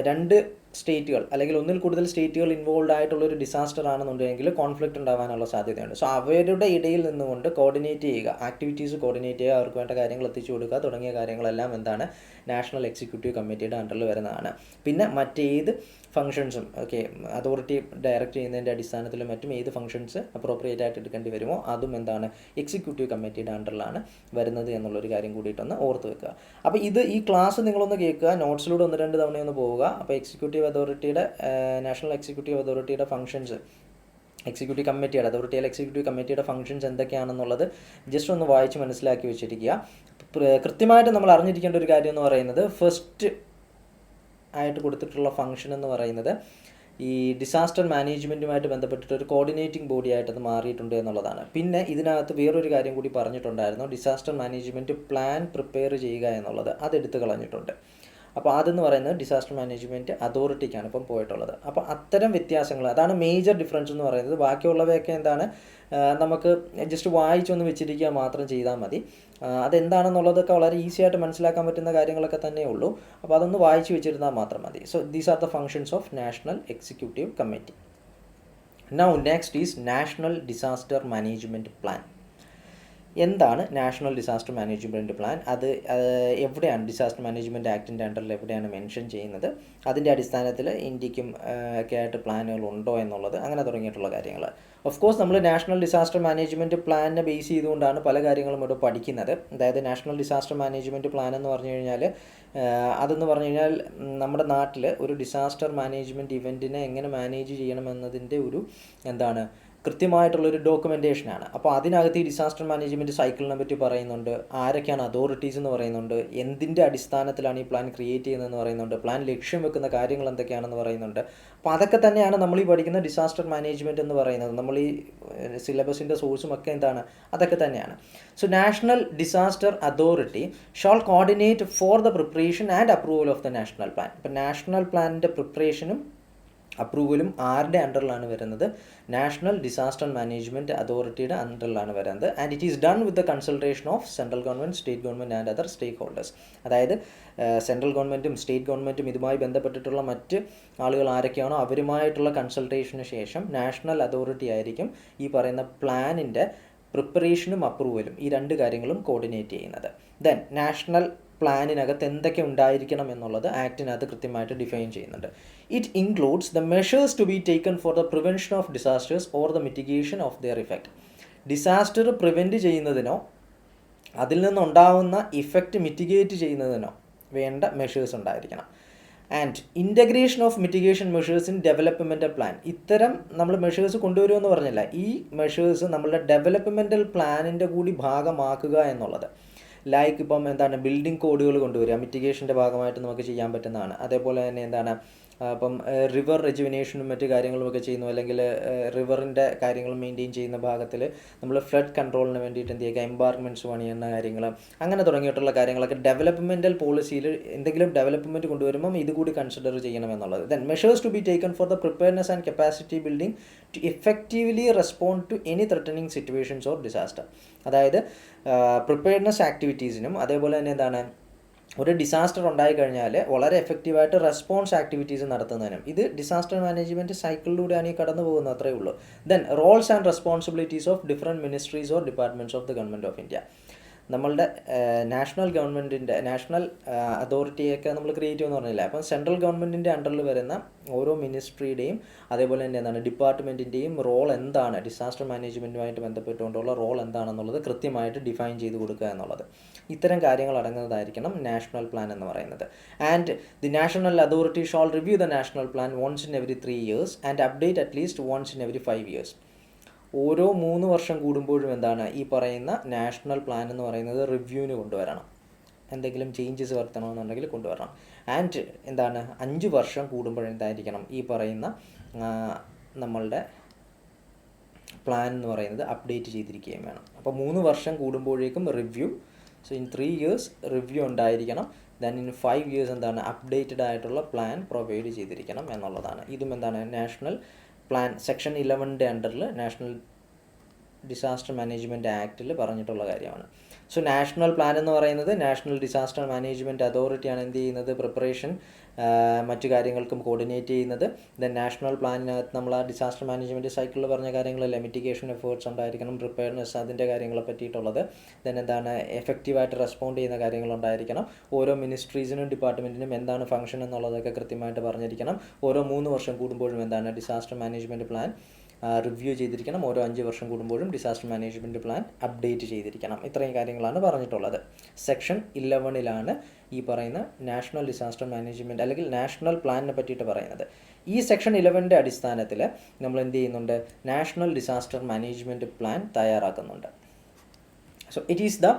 2 സ്റ്റേറ്റുകൾ അല്ലെങ്കിൽ ഒന്നിൽ കൂടുതൽ സ്റ്റേറ്റുകൾ ഇൻവോൾവ് ആയിട്ടുള്ളൊരു ഡിസാസ്റ്റർ ആണെന്നുണ്ടെങ്കിൽ കോൺഫ്ലിക്റ്റ് ഉണ്ടാകാനുള്ള സാധ്യതയുണ്ട്. സോ അവരുടെ ഇടയിൽ നിന്നുകൊണ്ട് കോർഡിനേറ്റ് ചെയ്യുക, ആക്ടിവിറ്റീസ് കോർഡിനേറ്റ് ചെയ്യുക, അവർക്ക് വേണ്ട കാര്യങ്ങൾ എത്തിച്ചു കൊടുക്കുക തുടങ്ങിയ കാര്യങ്ങളെല്ലാം എന്താണ്, നാഷണൽ എക്സിക്യൂട്ടീവ് കമ്മിറ്റിയുടെ അണ്ടറിൽ വരുന്നതാണ്. പിന്നെ മറ്റേത് ഫംഗ്ഷൻസും അതോറിറ്റി ഡയറക്റ്റ് ചെയ്യുന്നതിൻ്റെ അടിസ്ഥാനത്തിലും മറ്റും ഏത് ഫംഗ്ഷൻസ് അപ്രോപ്രിയേറ്റ് ആയിട്ട് എടുക്കേണ്ടി വരുമോ അതും എന്താണ്, എക്സിക്യൂട്ടീവ് കമ്മിറ്റിയുടെ അണ്ടറിലാണ് വരുന്നത് എന്നുള്ളൊരു കാര്യം കൂടിയിട്ടൊന്ന് ഓർത്ത് വെക്കുക. അപ്പോൾ ഈ ക്ലാസ് നിങ്ങളൊന്ന് കേൾക്കുക, നോട്ട്സിലൂടെ 1-2 തവണയൊന്ന് പോവുക. അപ്പോൾ എക്സിക്യൂട്ടീവ് അതോറിറ്റിയുടെ, നാഷണൽ എക്സിക്യൂട്ടീവ് അതോറിറ്റിയുടെ ഫംഗ്ഷൻസ്, എക്സിക്യൂട്ടീവ് കമ്മിറ്റിയുടെ, അതോറിറ്റിയിലെ എക്സിക്യൂട്ടീവ് കമ്മിറ്റിയുടെ ഫംഗ്ഷൻസ് എന്തൊക്കെയാണെന്നുള്ളത് ജസ്റ്റ് ഒന്ന് വായിച്ച് മനസ്സിലാക്കി വെച്ചിരിക്കുക. കൃത്യമായിട്ട് നമ്മൾ അറിഞ്ഞിരിക്കേണ്ട ഒരു കാര്യം എന്ന് പറയുന്നത്, ഫസ്റ്റ് ആയിട്ട് കൊടുത്തിട്ടുള്ള ഫംഗ്ഷൻ എന്ന് പറയുന്നത് ഈ ഡിസാസ്റ്റർ മാനേജ്മെൻറ്റുമായിട്ട് ബന്ധപ്പെട്ടിട്ട് ഒരു കോർഡിനേറ്റിംഗ് ബോഡി ആയിട്ടത് മാറിയിട്ടുണ്ട് എന്നുള്ളതാണ്. പിന്നെ ഇതിനകത്ത് വേറൊരു കാര്യം കൂടി പറഞ്ഞിട്ടുണ്ടായിരുന്നു, ഡിസാസ്റ്റർ മാനേജ്മെൻറ്റ് പ്ലാൻ പ്രിപ്പയർ ചെയ്യുക എന്നുള്ളത്, അതെടുത്ത് കളഞ്ഞിട്ടുണ്ട്. അപ്പോൾ അതെന്ന് പറയുന്നത് ഡിസാസ്റ്റർ മാനേജ്മെൻറ്റ് അതോറിറ്റിക്കാണ് ഇപ്പം പോയിട്ടുള്ളത്. അപ്പോൾ അത്തരം വ്യത്യാസങ്ങൾ, അതാണ് മേജർ ഡിഫറൻസ് എന്ന് പറയുന്നത്. ബാക്കിയുള്ളവയൊക്കെ എന്താണ്, നമുക്ക് ജസ്റ്റ് വായിച്ചൊന്ന് വെച്ചിരിക്കുക മാത്രം ചെയ്താൽ മതി. അതെന്താണെന്നുള്ളതൊക്കെ വളരെ ഈസി ആയിട്ട് മനസ്സിലാക്കാൻ പറ്റുന്ന കാര്യങ്ങളൊക്കെ തന്നെ ഉള്ളൂ. അപ്പോൾ അതൊന്ന് വായിച്ച് വെച്ചിരുന്നാൽ മാത്രം മതി. So these are the functions of national executive committee. Now next is national disaster management plan. എന്താണ് നാഷണൽ ഡിസാസ്റ്റർ മാനേജ്മെൻറ്റ് പ്ലാൻ? അത് എവിടെയാണ് ഡിസാസ്റ്റർ മാനേജ്മെൻറ്റ് ആക്ടിൻ്റെ അണ്ടറിൽ എവിടെയാണ് മെൻഷൻ ചെയ്യുന്നത്? അതിൻ്റെ അടിസ്ഥാനത്തിൽ ഇന്ത്യക്കും ഒക്കെ ആയിട്ട് പ്ലാനുകൾ ഉണ്ടോ എന്നുള്ളത്, അങ്ങനെ തുടങ്ങിയിട്ടുള്ള കാര്യങ്ങൾ. ഓഫ് കോഴ്സ് നമ്മൾ നാഷണൽ ഡിസാസ്റ്റർ മാനേജ്മെൻറ്റ് പ്ലാനിനെ ബേസ് ചെയ്തുകൊണ്ടാണ് പല കാര്യങ്ങളും ഇവിടെ പഠിക്കുന്നത്. അതായത് നാഷണൽ ഡിസാസ്റ്റർ മാനേജ്മെൻറ്റ് പ്ലാൻ എന്ന് പറഞ്ഞു കഴിഞ്ഞാൽ, അതെന്ന് പറഞ്ഞു കഴിഞ്ഞാൽ നമ്മുടെ നാട്ടിൽ ഒരു ഡിസാസ്റ്റർ മാനേജ്മെൻറ്റ് ഇവൻറ്റിനെ എങ്ങനെ മാനേജ് ചെയ്യണമെന്നതിൻ്റെ ഒരു എന്താണ് കൃത്യമായിട്ടുള്ളൊരു ഡോക്യുമെൻറ്റേഷനാണ്. അപ്പോൾ അതിനകത്ത് ഈ ഡിസാസ്റ്റർ മാനേജ്മെൻറ്റ് സൈക്കിളിനെ പറ്റി പറയുന്നുണ്ട്, ആരൊക്കെയാണ് അതോറിറ്റീസ് എന്ന് പറയുന്നുണ്ട്, എന്തിൻ്റെ അടിസ്ഥാനത്തിലാണ് ഈ പ്ലാൻ ക്രിയേറ്റ് ചെയ്യുന്നതെന്ന് പറയുന്നുണ്ട്, പ്ലാൻ ലക്ഷ്യം വെക്കുന്ന കാര്യങ്ങൾ എന്തൊക്കെയാണെന്ന് പറയുന്നുണ്ട്. അപ്പോൾ അതൊക്കെ തന്നെയാണ് നമ്മൾ ഈ പഠിക്കുന്ന ഡിസാസ്റ്റർ മാനേജ്മെൻറ്റ് എന്ന് പറയുന്നത്. നമ്മൾ ഈ സിലബസിൻ്റെ സോഴ്സും ഒക്കെ എന്താണ്, അതൊക്കെ തന്നെയാണ്. So national disaster authority shall coordinate for the preparation and approval of the national plan. ഇപ്പോൾ നാഷണൽ പ്ലാനിൻ്റെ പ്രിപ്പറേഷനും അപ്രൂവലും ആരുടെ അണ്ടറിലാണ് വരുന്നത്? നാഷണൽ ഡിസാസ്റ്റർ മാനേജ്മെൻറ്റ് അതോറിറ്റിയുടെ അണ്ടറിലാണ് വരുന്നത്. And it is done with the consultation of central government, state government and other stakeholders. അതായത് സെൻട്രൽ ഗവൺമെൻറ്റും സ്റ്റേറ്റ് ഗവൺമെൻറ്റും ഇതുമായി ബന്ധപ്പെട്ടിട്ടുള്ള മറ്റ് ആളുകൾ ആരൊക്കെയാണോ അവരുമായിട്ടുള്ള കൺസൾട്ടേഷന് ശേഷം നാഷണൽ അതോറിറ്റി ആയിരിക്കും ഈ പറയുന്ന പ്ലാനിൻ്റെ പ്രിപ്പറേഷനും അപ്രൂവലും, ഈ 2 കാര്യങ്ങളും കോർഡിനേറ്റ് ചെയ്യുന്നത്. ദെൻ നാഷണൽ പ്ലാനിനകത്ത് എന്തൊക്കെ ഉണ്ടായിരിക്കണം എന്നുള്ളത് ആക്ടിനകത്ത് കൃത്യമായിട്ട് ഡിഫൈൻ ചെയ്യുന്നുണ്ട്. It includes the measures to be taken for the prevention of disasters or the mitigation of their effect. Disaster prevent ചെയ്യുന്നതിനോ അതിൽ നിന്നുണ്ടാവുന്ന ഇഫക്റ്റ് മിറ്റിഗേറ്റ് ചെയ്യുന്നതിനോ വേണ്ട മെഷേഴ്സ് ഉണ്ടായിരിക്കണം. And integration of mitigation measures in developmental plan. ഇത്തരം നമ്മൾ measures കൊണ്ടുവരുമെന്ന് പറഞ്ഞില്ല, ഈ മെഷേഴ്സ് നമ്മളുടെ ഡെവലപ്മെൻറ്റൽ പ്ലാനിൻ്റെ കൂടി ഭാഗമാക്കുക എന്നുള്ളത്. ലൈക്ക് ഇപ്പം എന്താണ് ബിൽഡിംഗ് കോഡുകൾ കൊണ്ടുവരിക, മിറ്റിഗേഷൻ്റെ ഭാഗമായിട്ട് നമുക്ക് ചെയ്യാൻ പറ്റുന്നതാണ്. അതേപോലെ തന്നെ എന്താണ് അപ്പം റിവർ റെജുവിനേഷനും മറ്റു കാര്യങ്ങളുമൊക്കെ ചെയ്യുന്നു, അല്ലെങ്കിൽ റിവറിൻ്റെ കാര്യങ്ങൾ മെയിൻറ്റെയിൻ ചെയ്യുന്ന ഭാഗത്തിൽ നമ്മൾ ഫ്ലഡ് കൺട്രോളിന് വേണ്ടിയിട്ട് എന്ത് ചെയ്യുക, എംബാർക്ക്മെൻറ്റ്സ് പണിയുന്ന കാര്യങ്ങൾ, അങ്ങനെ തുടങ്ങിയിട്ടുള്ള കാര്യങ്ങളൊക്കെ ഡെവലപ്മെൻറ്റൽ പോളിസിയിൽ എന്തെങ്കിലും ഡെവലപ്മെൻറ്റ് കൊണ്ടുവരുമ്പം ഇതുകൂടി കൺസിഡർ ചെയ്യണമെന്നുള്ളത്. Then measures to be taken for the preparedness and capacity building to effectively respond to any threatening situations or disaster. അതായത് പ്രിപ്പയർനെസ് ആക്ടിവിറ്റീസിനും അതേപോലെ തന്നെ എന്താണ് ഒരു ഡിസാസ്റ്റർ ഉണ്ടായിക്കഴിഞ്ഞാൽ വളരെ എഫക്റ്റീവായിട്ട് റെസ്പോൺസ് ആക്ടിവിറ്റീസ് നടത്തുന്നതിനും. ഇത് ഡിസാസ്റ്റർ മാനേജ്മെൻറ്റ് സൈക്കിളിലൂടെയാണ് ഈ കടന്നു പോകുന്നത്, അത്രയേ ഉള്ളൂ. Then Rolls and responsibilities of different ministries or departments of the government of India. നമ്മളുടെ നാഷണൽ ഗവൺമെൻറ്റിൻ്റെ നാഷണൽ അതോറിറ്റിയൊക്കെ നമ്മൾ ക്രിയേറ്റ് ചെയ്യുമെന്ന് പറഞ്ഞില്ല. അപ്പം സെൻട്രൽ ഗവൺമെൻറ്റിൻ്റെ അണ്ടറിൽ വരുന്ന ഓരോ മിനിസ്ട്രിയുടെയും അതേപോലെ തന്നെ എന്താണ് ഡിപ്പാർട്ട്മെൻറ്റിൻ്റെയും റോൾ എന്താണ്, ഡിസാസ്റ്റർ മാനേജ്മെൻറ്റുമായിട്ട് ബന്ധപ്പെട്ടുകൊണ്ടുള്ള റോൾ എന്താണെന്നുള്ളത് കൃത്യമായിട്ട് ഡിഫൈൻ ചെയ്ത് കൊടുക്കുക എന്നുള്ളത്. ഇത്തരം കാര്യങ്ങൾ അടങ്ങുന്നതായിരിക്കണം നാഷണൽ പ്ലാൻ എന്ന് പറയുന്നത്. And the national authority shall review the national plan once in every 3 years and update at least once in every 5 years. ഓരോ 3 വർഷം കൂടുമ്പോഴും എന്താണ് ഈ പറയുന്ന നാഷണൽ പ്ലാൻ എന്ന് പറയുന്നത് റിവ്യൂവിന് കൊണ്ടുവരണം. എന്തെങ്കിലും ചേഞ്ചസ് വരുത്തണമെന്നുണ്ടെങ്കിൽ കൊണ്ടുവരണം. ആൻഡ് എന്താണ് 5 വർഷം കൂടുമ്പോഴെന്തായിരിക്കണം ഈ പറയുന്ന നമ്മളുടെ പ്ലാൻ എന്ന് പറയുന്നത് അപ്ഡേറ്റ് ചെയ്തിരിക്കുകയും വേണം. അപ്പോൾ 3 വർഷം കൂടുമ്പോഴേക്കും review. So in 3 years review ഉണ്ടായിരിക്കണം. ദെൻ ഇൻ 5 years എന്താണ് അപ്ഡേറ്റഡ് ആയിട്ടുള്ള പ്ലാൻ പ്രൊവൈഡ് ചെയ്തിരിക്കണം എന്നുള്ളതാണ്. ഇതും എന്താണ് നാഷണൽ പ്ലാൻ സെക്ഷൻ 11ൻ്റെ അണ്ടറിൽ നാഷണൽ ഡിസാസ്റ്റർ മാനേജ്മെൻറ്റ് ആക്റ്റിൽ പറഞ്ഞിട്ടുള്ള കാര്യമാണ്. സോ നാഷണൽ പ്ലാൻ എന്ന് പറയുന്നത് നാഷണൽ ഡിസാസ്റ്റർ മാനേജ്മെൻറ്റ് അതോറിറ്റിയാണ് എന്ത് ചെയ്യുന്നത്, പ്രിപ്പറേഷൻ മറ്റു കാര്യങ്ങൾക്കും കോർഡിനേറ്റ് ചെയ്യുന്നത്. ദെൻ നാഷണൽ പ്ലാനിനകത്ത് നമ്മൾ ആ ഡിസാസ്റ്റർ മാനേജ്മെൻറ്റ് സൈക്കിളിൽ പറഞ്ഞ കാര്യങ്ങളല്ല, മിറ്റിഗേഷൻ എഫേർട്സ് ഉണ്ടായിരിക്കണം, പ്രിപ്പയർനെസ് അതിൻ്റെ കാര്യങ്ങളെ പറ്റിയിട്ടുള്ളത്. ദെൻ എന്താണ് എഫക്റ്റീവായിട്ട് റെസ്പോണ്ട് ചെയ്യുന്ന കാര്യങ്ങളുണ്ടായിരിക്കണം. ഓരോ മിനിസ്ട്രീസിനും ഡിപ്പാർട്ട്മെൻറ്റിനും എന്താണ് ഫംഗ്ഷൻ എന്നുള്ളതൊക്കെ കൃത്യമായിട്ട് പറഞ്ഞിരിക്കണം. ഓരോ 3 വർഷം കൂടുമ്പോഴും എന്താണ് ഡിസാസ്റ്റർ മാനേജ്മെൻറ്റ് പ്ലാൻ റിവ്യൂ ചെയ്തിരിക്കണം. ഓരോ 5 വർഷം കൂടുമ്പോഴും ഡിസാസ്റ്റർ മാനേജ്മെൻറ്റ് പ്ലാൻ അപ്ഡേറ്റ് ചെയ്തിരിക്കണം. ഇത്രയും കാര്യങ്ങളാണ് പറഞ്ഞിട്ടുള്ളത്. സെക്ഷൻ 11ലാണ് ഈ പറയുന്ന നാഷണൽ ഡിസാസ്റ്റർ മാനേജ്മെൻറ്റ് അല്ലെങ്കിൽ നാഷണൽ പ്ലാനിനെ പറ്റിയിട്ട് പറയുന്നത്. ഈ സെക്ഷൻ 11ൻ്റെ അടിസ്ഥാനത്തിൽ നമ്മൾ എന്ത് ചെയ്യുന്നുണ്ട്, നാഷണൽ ഡിസാസ്റ്റർ മാനേജ്മെൻറ്റ് പ്ലാൻ തയ്യാറാക്കുന്നുണ്ട്. So it is the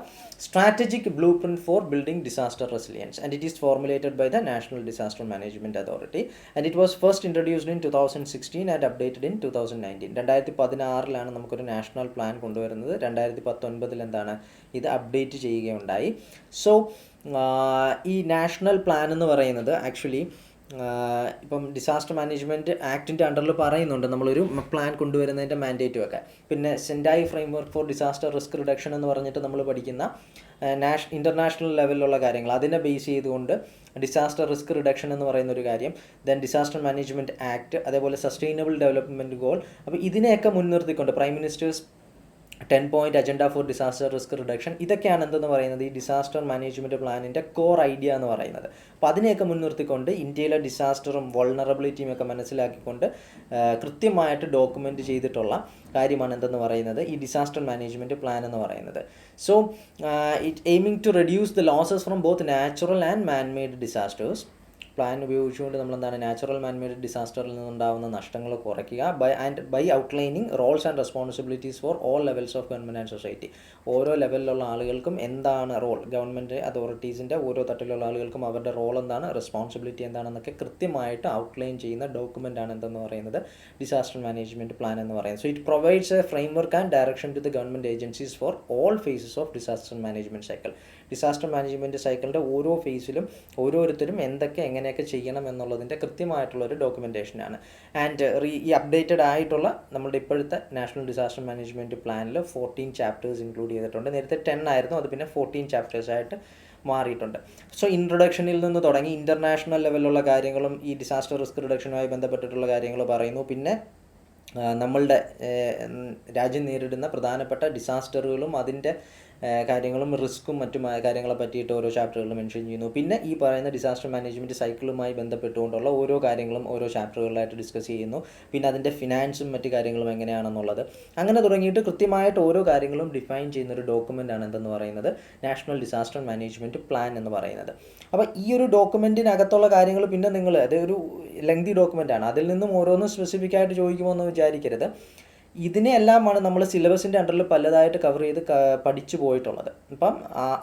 strategic blueprint for building disaster resilience and it is formulated by the National Disaster Management Authority and it was first introduced in 2016 and updated in 2019. 2016ലാണ് നമുക്കൊരു national plan കൊണ്ടുവരുന്നത്. 2019 എന്താണ് ഇത് update ചെയ്യുകയുണ്ടായി. So ഈ national plan എന്ന് പറയുന്നത് actually ഇപ്പം disaster management ആക്ടിൻ്റെ അണ്ടറിൽ പറയുന്നുണ്ട് നമ്മളൊരു പ്ലാൻ കൊണ്ടുവരുന്നതിൻ്റെ മാൻഡേറ്റും ഒക്കെ. പിന്നെ Sendai framework for disaster risk reduction എന്ന് പറഞ്ഞിട്ട് നമ്മൾ പഠിക്കുന്ന ഇൻ്റർനാഷണൽ ലെവലിലുള്ള കാര്യങ്ങൾ അതിനെ ബേസ് ചെയ്തുകൊണ്ട് ഡിസാസ്റ്റർ റിസ്ക് റിഡക്ഷൻ എന്ന് പറയുന്ന ഒരു കാര്യം, ദെൻ ഡിസാസ്റ്റർ മാനേജ്മെൻറ്റ് ആക്ട്, അതേപോലെ സസ്റ്റൈനബിൾ ഡെവലപ്മെൻറ്റ് ഗോൾ. അപ്പോൾ ഇതിനെയൊക്കെ മുൻനിർത്തിക്കൊണ്ട് prime minister's 10-point agenda for disaster risk reduction, ഇതൊക്കെയാണ് എന്തെന്ന് പറയുന്നത് ഈ ഡിസാസ്റ്റർ മാനേജ്മെൻറ്റ് പ്ലാനിൻ്റെ കോർ ഐഡിയ എന്ന് പറയുന്നത്. അപ്പോൾ അതിനെയൊക്കെ മുൻനിർത്തിക്കൊണ്ട് ഇന്ത്യയിലെ ഡിസാസ്റ്ററും വൾണറബിലിറ്റിയും ഒക്കെ മനസ്സിലാക്കിക്കൊണ്ട് കൃത്യമായിട്ട് ഡോക്യുമെൻ്റ് ചെയ്തിട്ടുള്ള കാര്യമാണ് എന്തെന്ന് പറയുന്നത് ഈ ഡിസാസ്റ്റർ മാനേജ്മെൻറ്റ് പ്ലാൻ എന്ന് പറയുന്നത്. So it aiming to reduce the losses from both natural and man made disasters. Plan ഉപയോഗിച്ചുകൊണ്ട് നമ്മളെന്താണ് നാച്ചുറൽ മാൻമെയ്ഡ് ഡിസാസ്റ്ററിൽ നിന്നുണ്ടാകുന്ന നഷ്ടങ്ങൾ കുറയ്ക്കുക by outlining roles and responsibilities for all levels of government and society. ഓരോ ലെവലിലുള്ള ആളുകൾക്കും എന്താണ് റോൾ, ഗവൺമെൻറ് അതോറിറ്റീസിൻ്റെ ഓരോ തട്ടിലുള്ള ആളുകൾക്കും അവരുടെ റോൾ എന്താണ്, റെസ്പോൺസിബിലിറ്റി എന്താണെന്നൊക്കെ കൃത്യമായിട്ട് ഔട്ട്ലൈൻ ചെയ്യുന്ന ഡോക്യുമെൻ്റ് ആണ് എന്തെന്ന് പറയുന്നത് ഡിസാസ്റ്റർ മാനേജ്മെൻറ്റ് പ്ലാൻ എന്ന് പറയുന്നത്. So it provides a framework and direction to the government agencies for all phases of disaster management cycle. Disaster management സൈക്കിളിൻ്റെ ഓരോ ഫേസിലും ഓരോരുത്തരും എങ്ങനെയൊക്കെ ചെയ്യണം എന്നുള്ളതിൻ്റെ കൃത്യമായിട്ടുള്ളൊരു ഡോക്യുമെൻറ്റേഷനാണ്. ആൻഡ് ഈ അപ്ഡേറ്റഡ് ആയിട്ടുള്ള നമ്മുടെ ഇപ്പോഴത്തെ നാഷണൽ ഡിസാസ്റ്റർ മാനേജ്മെൻറ്റ് പ്ലാനിൽ 14 ചാപ്റ്റേഴ്സ് ഇൻക്ലൂഡ് ചെയ്തിട്ടുണ്ട്. നേരത്തെ 10 ആയിരുന്നു, അത് പിന്നെ 14 ചാപ്റ്റേഴ്സായിട്ട് മാറിയിട്ടുണ്ട്. സോ ഇൻട്രൊഡക്ഷനിൽ നിന്ന് തുടങ്ങി ഇൻ്റർനാഷണൽ ലെവലിലുള്ള കാര്യങ്ങളും ഈ ഡിസാസ്റ്റർ റിസ്ക് റിഡക്ഷനുമായി ബന്ധപ്പെട്ടിട്ടുള്ള കാര്യങ്ങൾ പറയുന്നു. പിന്നെ നമ്മളുടെ രാജ്യം നേരിടുന്ന പ്രധാനപ്പെട്ട ഡിസാസ്റ്ററുകളും അതിൻ്റെ കാര്യങ്ങളും റിസ്ക്കും മറ്റു കാര്യങ്ങളെ പറ്റിയിട്ട് ഓരോ ചാപ്റ്ററുകളിൽ മെൻഷൻ ചെയ്യുന്നു. പിന്നെ ഈ പറയുന്ന ഡിസാസ്റ്റർ മാനേജ്മെൻറ്റ് സൈക്കിളുമായി ബന്ധപ്പെട്ടുകൊണ്ടുള്ള ഓരോ കാര്യങ്ങളും ഓരോ ചാപ്റ്ററുകളിലായിട്ട് ഡിസ്കസ് ചെയ്യുന്നു. പിന്നെ അതിൻ്റെ ഫിനാൻസും മറ്റു കാര്യങ്ങളും എങ്ങനെയാണെന്നുള്ളത് അങ്ങനെ തുടങ്ങിയിട്ട് കൃത്യമായിട്ട് ഓരോ കാര്യങ്ങളും ഡിഫൈൻ ചെയ്യുന്നൊരു ഡോക്യുമെൻ്റാണ് എന്തെന്ന് പറയുന്നത് നാഷണൽ ഡിസാസ്റ്റർ മാനേജ്മെൻറ്റ് പ്ലാൻ എന്ന് പറയുന്നത്. അപ്പോൾ ഈ ഒരു ഡോക്യുമെൻറ്റിനകത്തുള്ള കാര്യങ്ങൾ പിന്നെ നിങ്ങൾ അതൊരു ലെങ്തി ഡോക്യുമെൻ്റാണ്, അതിൽ നിന്നും ഓരോന്നും സ്പെസിഫിക് ആയിട്ട് ചോദിക്കുമോ എന്ന് വിചാരിക്കരുത്. ഇതിനെല്ലാമാണ് നമ്മൾ സിലബസിൻ്റെ അണ്ടറിൽ പലതായിട്ട് കവർ ചെയ്ത് പഠിച്ചു പോയിട്ടുള്ളത്. അപ്പം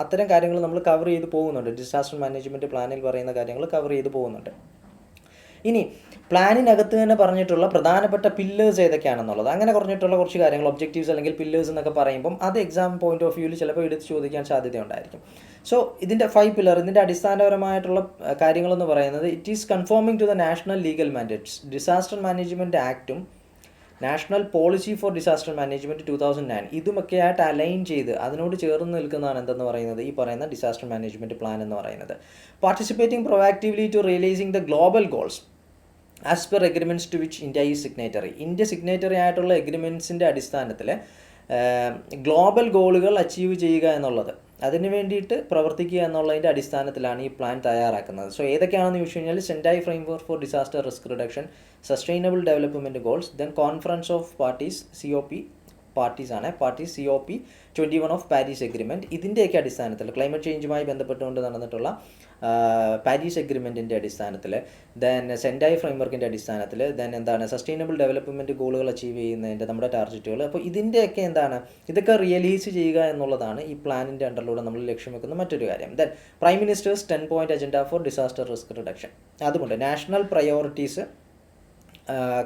അത്തരം കാര്യങ്ങൾ നമ്മൾ കവർ ചെയ്ത് പോകുന്നുണ്ട്. ഡിസാസ്റ്റർ മാനേജ്മെൻറ്റ് പ്ലാനിൽ പറയുന്ന കാര്യങ്ങൾ കവർ ചെയ്ത് പോകുന്നുണ്ട്. ഇനി പ്ലാനിനകത്ത് തന്നെ പറഞ്ഞിട്ടുള്ള പ്രധാനപ്പെട്ട പില്ലേഴ്സ് ഏതൊക്കെയാണെന്നുള്ളത് അങ്ങനെ പറഞ്ഞിട്ടുള്ള കുറച്ച് കാര്യങ്ങൾ, ഒബ്ജക്റ്റീവ്സ് അല്ലെങ്കിൽ പില്ലേഴ്സ് എന്നൊക്കെ പറയുമ്പം അത് എക്സാം പോയിന്റ് ഓഫ് വ്യൂവിൽ ചിലപ്പോൾ എടുത്ത് ചോദിക്കാൻ സാധ്യതയുണ്ടായിരിക്കും. സോ ഇതിൻ്റെ 5 പില്ലർ, ഇതിൻ്റെ അടിസ്ഥാനപരമായിട്ടുള്ള കാര്യങ്ങളെന്ന് പറയുന്നത് it is conforming to the national legal mandates. Disaster management ആക്റ്റും national policy for disaster management 2009 ഇതുമൊക്കെയായിട്ട് അലൈൻ ചെയ്ത് അതിനോട് ചേർന്ന് നിൽക്കുന്നതാണ് എന്തെന്ന് പറയുന്നത് ഈ പറയുന്ന ഡിസാസ്റ്റർ മാനേജ്മെൻറ്റ് പ്ലാൻ എന്ന് പറയുന്നത്. Participating proactively to realising the global goals as per agreements to which India is signatory. India signatory ആയിട്ടുള്ള എഗ്രിമെൻറ്റ്സിൻ്റെ അടിസ്ഥാനത്തിൽ ഗ്ലോബൽ ഗോളുകൾ അച്ചീവ് ചെയ്യുക എന്നുള്ളത്, അതിന് വേണ്ടിയിട്ട് പ്രവർത്തിക്കുക എന്നുള്ളതിൻ്റെ അടിസ്ഥാനത്തിലാണ് ഈ പ്ലാൻ തയ്യാറാക്കുന്നത്. സോ ഏതൊക്കെയാണെന്ന് ചോദിച്ചു കഴിഞ്ഞാൽ Sendai framework for disaster risk reduction, sustainable development goals, then conference of parties COP parties COP 21 of Paris agreement. ഇതിൻ്റെയൊക്കെ അടിസ്ഥാനത്തിൽ ക്ലൈമറ്റ് ചേഞ്ചുമായി ബന്ധപ്പെട്ടുകൊണ്ട് നടന്നിട്ടുള്ള പാരീസ് എഗ്രിമെൻറ്റിൻ്റെ അടിസ്ഥാനത്തിൽ, ദെൻ സെൻഡായി ഫ്രെയിംവർക്കിൻ്റെ അടിസ്ഥാനത്തിൽ, ദെൻ എന്താണ് സസ്റ്റൈനബിൾ ഡെവലപ്മെൻറ്റ് ഗോളുകൾ അച്ചീവ് ചെയ്യുന്നതിൻ്റെ നമ്മുടെ ടാർഗറ്റുകൾ. അപ്പോൾ ഇതിൻ്റെയൊക്കെ എന്താണ് ഇതൊക്കെ റിയലൈസ് ചെയ്യുക എന്നുള്ളതാണ് ഈ പ്ലാനിൻ്റെ അണ്ടറിലൂടെ നമ്മൾ ലക്ഷ്യം വെക്കുന്ന മറ്റൊരു കാര്യം. Then prime ministers 10 point agenda for disaster risk reduction. അതുകൊണ്ട് നാഷണൽ പ്രയോറിറ്റീസ്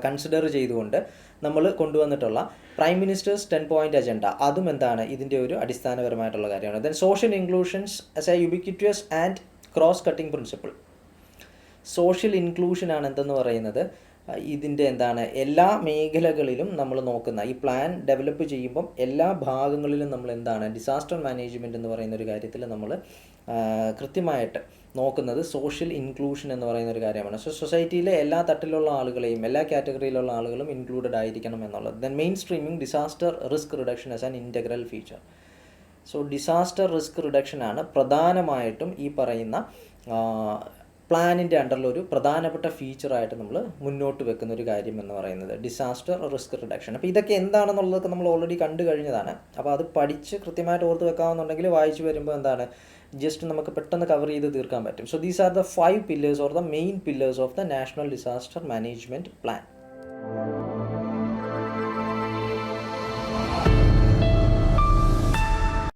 കൺസിഡർ ചെയ്തുകൊണ്ട് നമ്മൾ കൊണ്ടുവന്നിട്ടുള്ള പ്രൈം മിനിസ്റ്റേഴ്സ് 10 പോയിന്റ് അജണ്ട, അതും എന്താണ് ഇതിൻ്റെ ഒരു അടിസ്ഥാനപരമായിട്ടുള്ള കാര്യമാണ്. Then social inclusions as a ubiquitous and cross cutting principle. Social ഇൻക്ലൂഷനാണ് എന്തെന്ന് പറയുന്നത് ഇതിൻ്റെ എന്താണ് എല്ലാ മേഖലകളിലും നമ്മൾ നോക്കുന്ന ഈ പ്ലാൻ ഡെവലപ്പ് ചെയ്യുമ്പം എല്ലാ ഭാഗങ്ങളിലും നമ്മൾ എന്താണ് ഡിസാസ്റ്റർ മാനേജ്മെൻറ്റ് എന്ന് പറയുന്ന ഒരു കാര്യത്തിൽ നമ്മൾ കൃത്യമായിട്ട് നോക്കുന്നത് സോഷ്യൽ ഇൻക്ലൂഷൻ എന്ന് പറയുന്ന ഒരു കാര്യമാണ്. സോ സൊസൈറ്റിയിലെ എല്ലാ തട്ടിലുള്ള ആളുകളെയും എല്ലാ കാറ്റഗറിയിലുള്ള ആളുകളും ഇൻക്ലൂഡഡ് ആയിരിക്കണം എന്നുള്ളത്. Then mainstreaming disaster risk reduction as an integral feature. So disaster risk റിഡക്ഷനാണ് പ്രധാനമായിട്ടും ഈ പറയുന്ന പ്ലാനിൻ്റെ അണ്ടറിലൊരു പ്രധാനപ്പെട്ട ഫീച്ചറായിട്ട് നമ്മൾ മുന്നോട്ട് വെക്കുന്ന ഒരു കാര്യം എന്ന് പറയുന്നത് ഡിസാസ്റ്റർ റിസ്ക് റിഡക്ഷൻ. അപ്പോൾ ഇതൊക്കെ എന്താണെന്നുള്ളതൊക്കെ നമ്മൾ ഓൾറെഡി കണ്ടു കഴിഞ്ഞതാണ്. അപ്പോൾ അത് പഠിച്ച് കൃത്യമായിട്ട് ഓർത്ത് വെക്കാമെന്നുണ്ടെങ്കിൽ വായിച്ച് വരുമ്പോൾ എന്താണ് ജസ്റ്റ് നമുക്ക് പെട്ടെന്ന് കവർ ചെയ്ത് തീർക്കാൻ പറ്റും. So these are the 5 pillars or the main pillars of the national disaster management plan.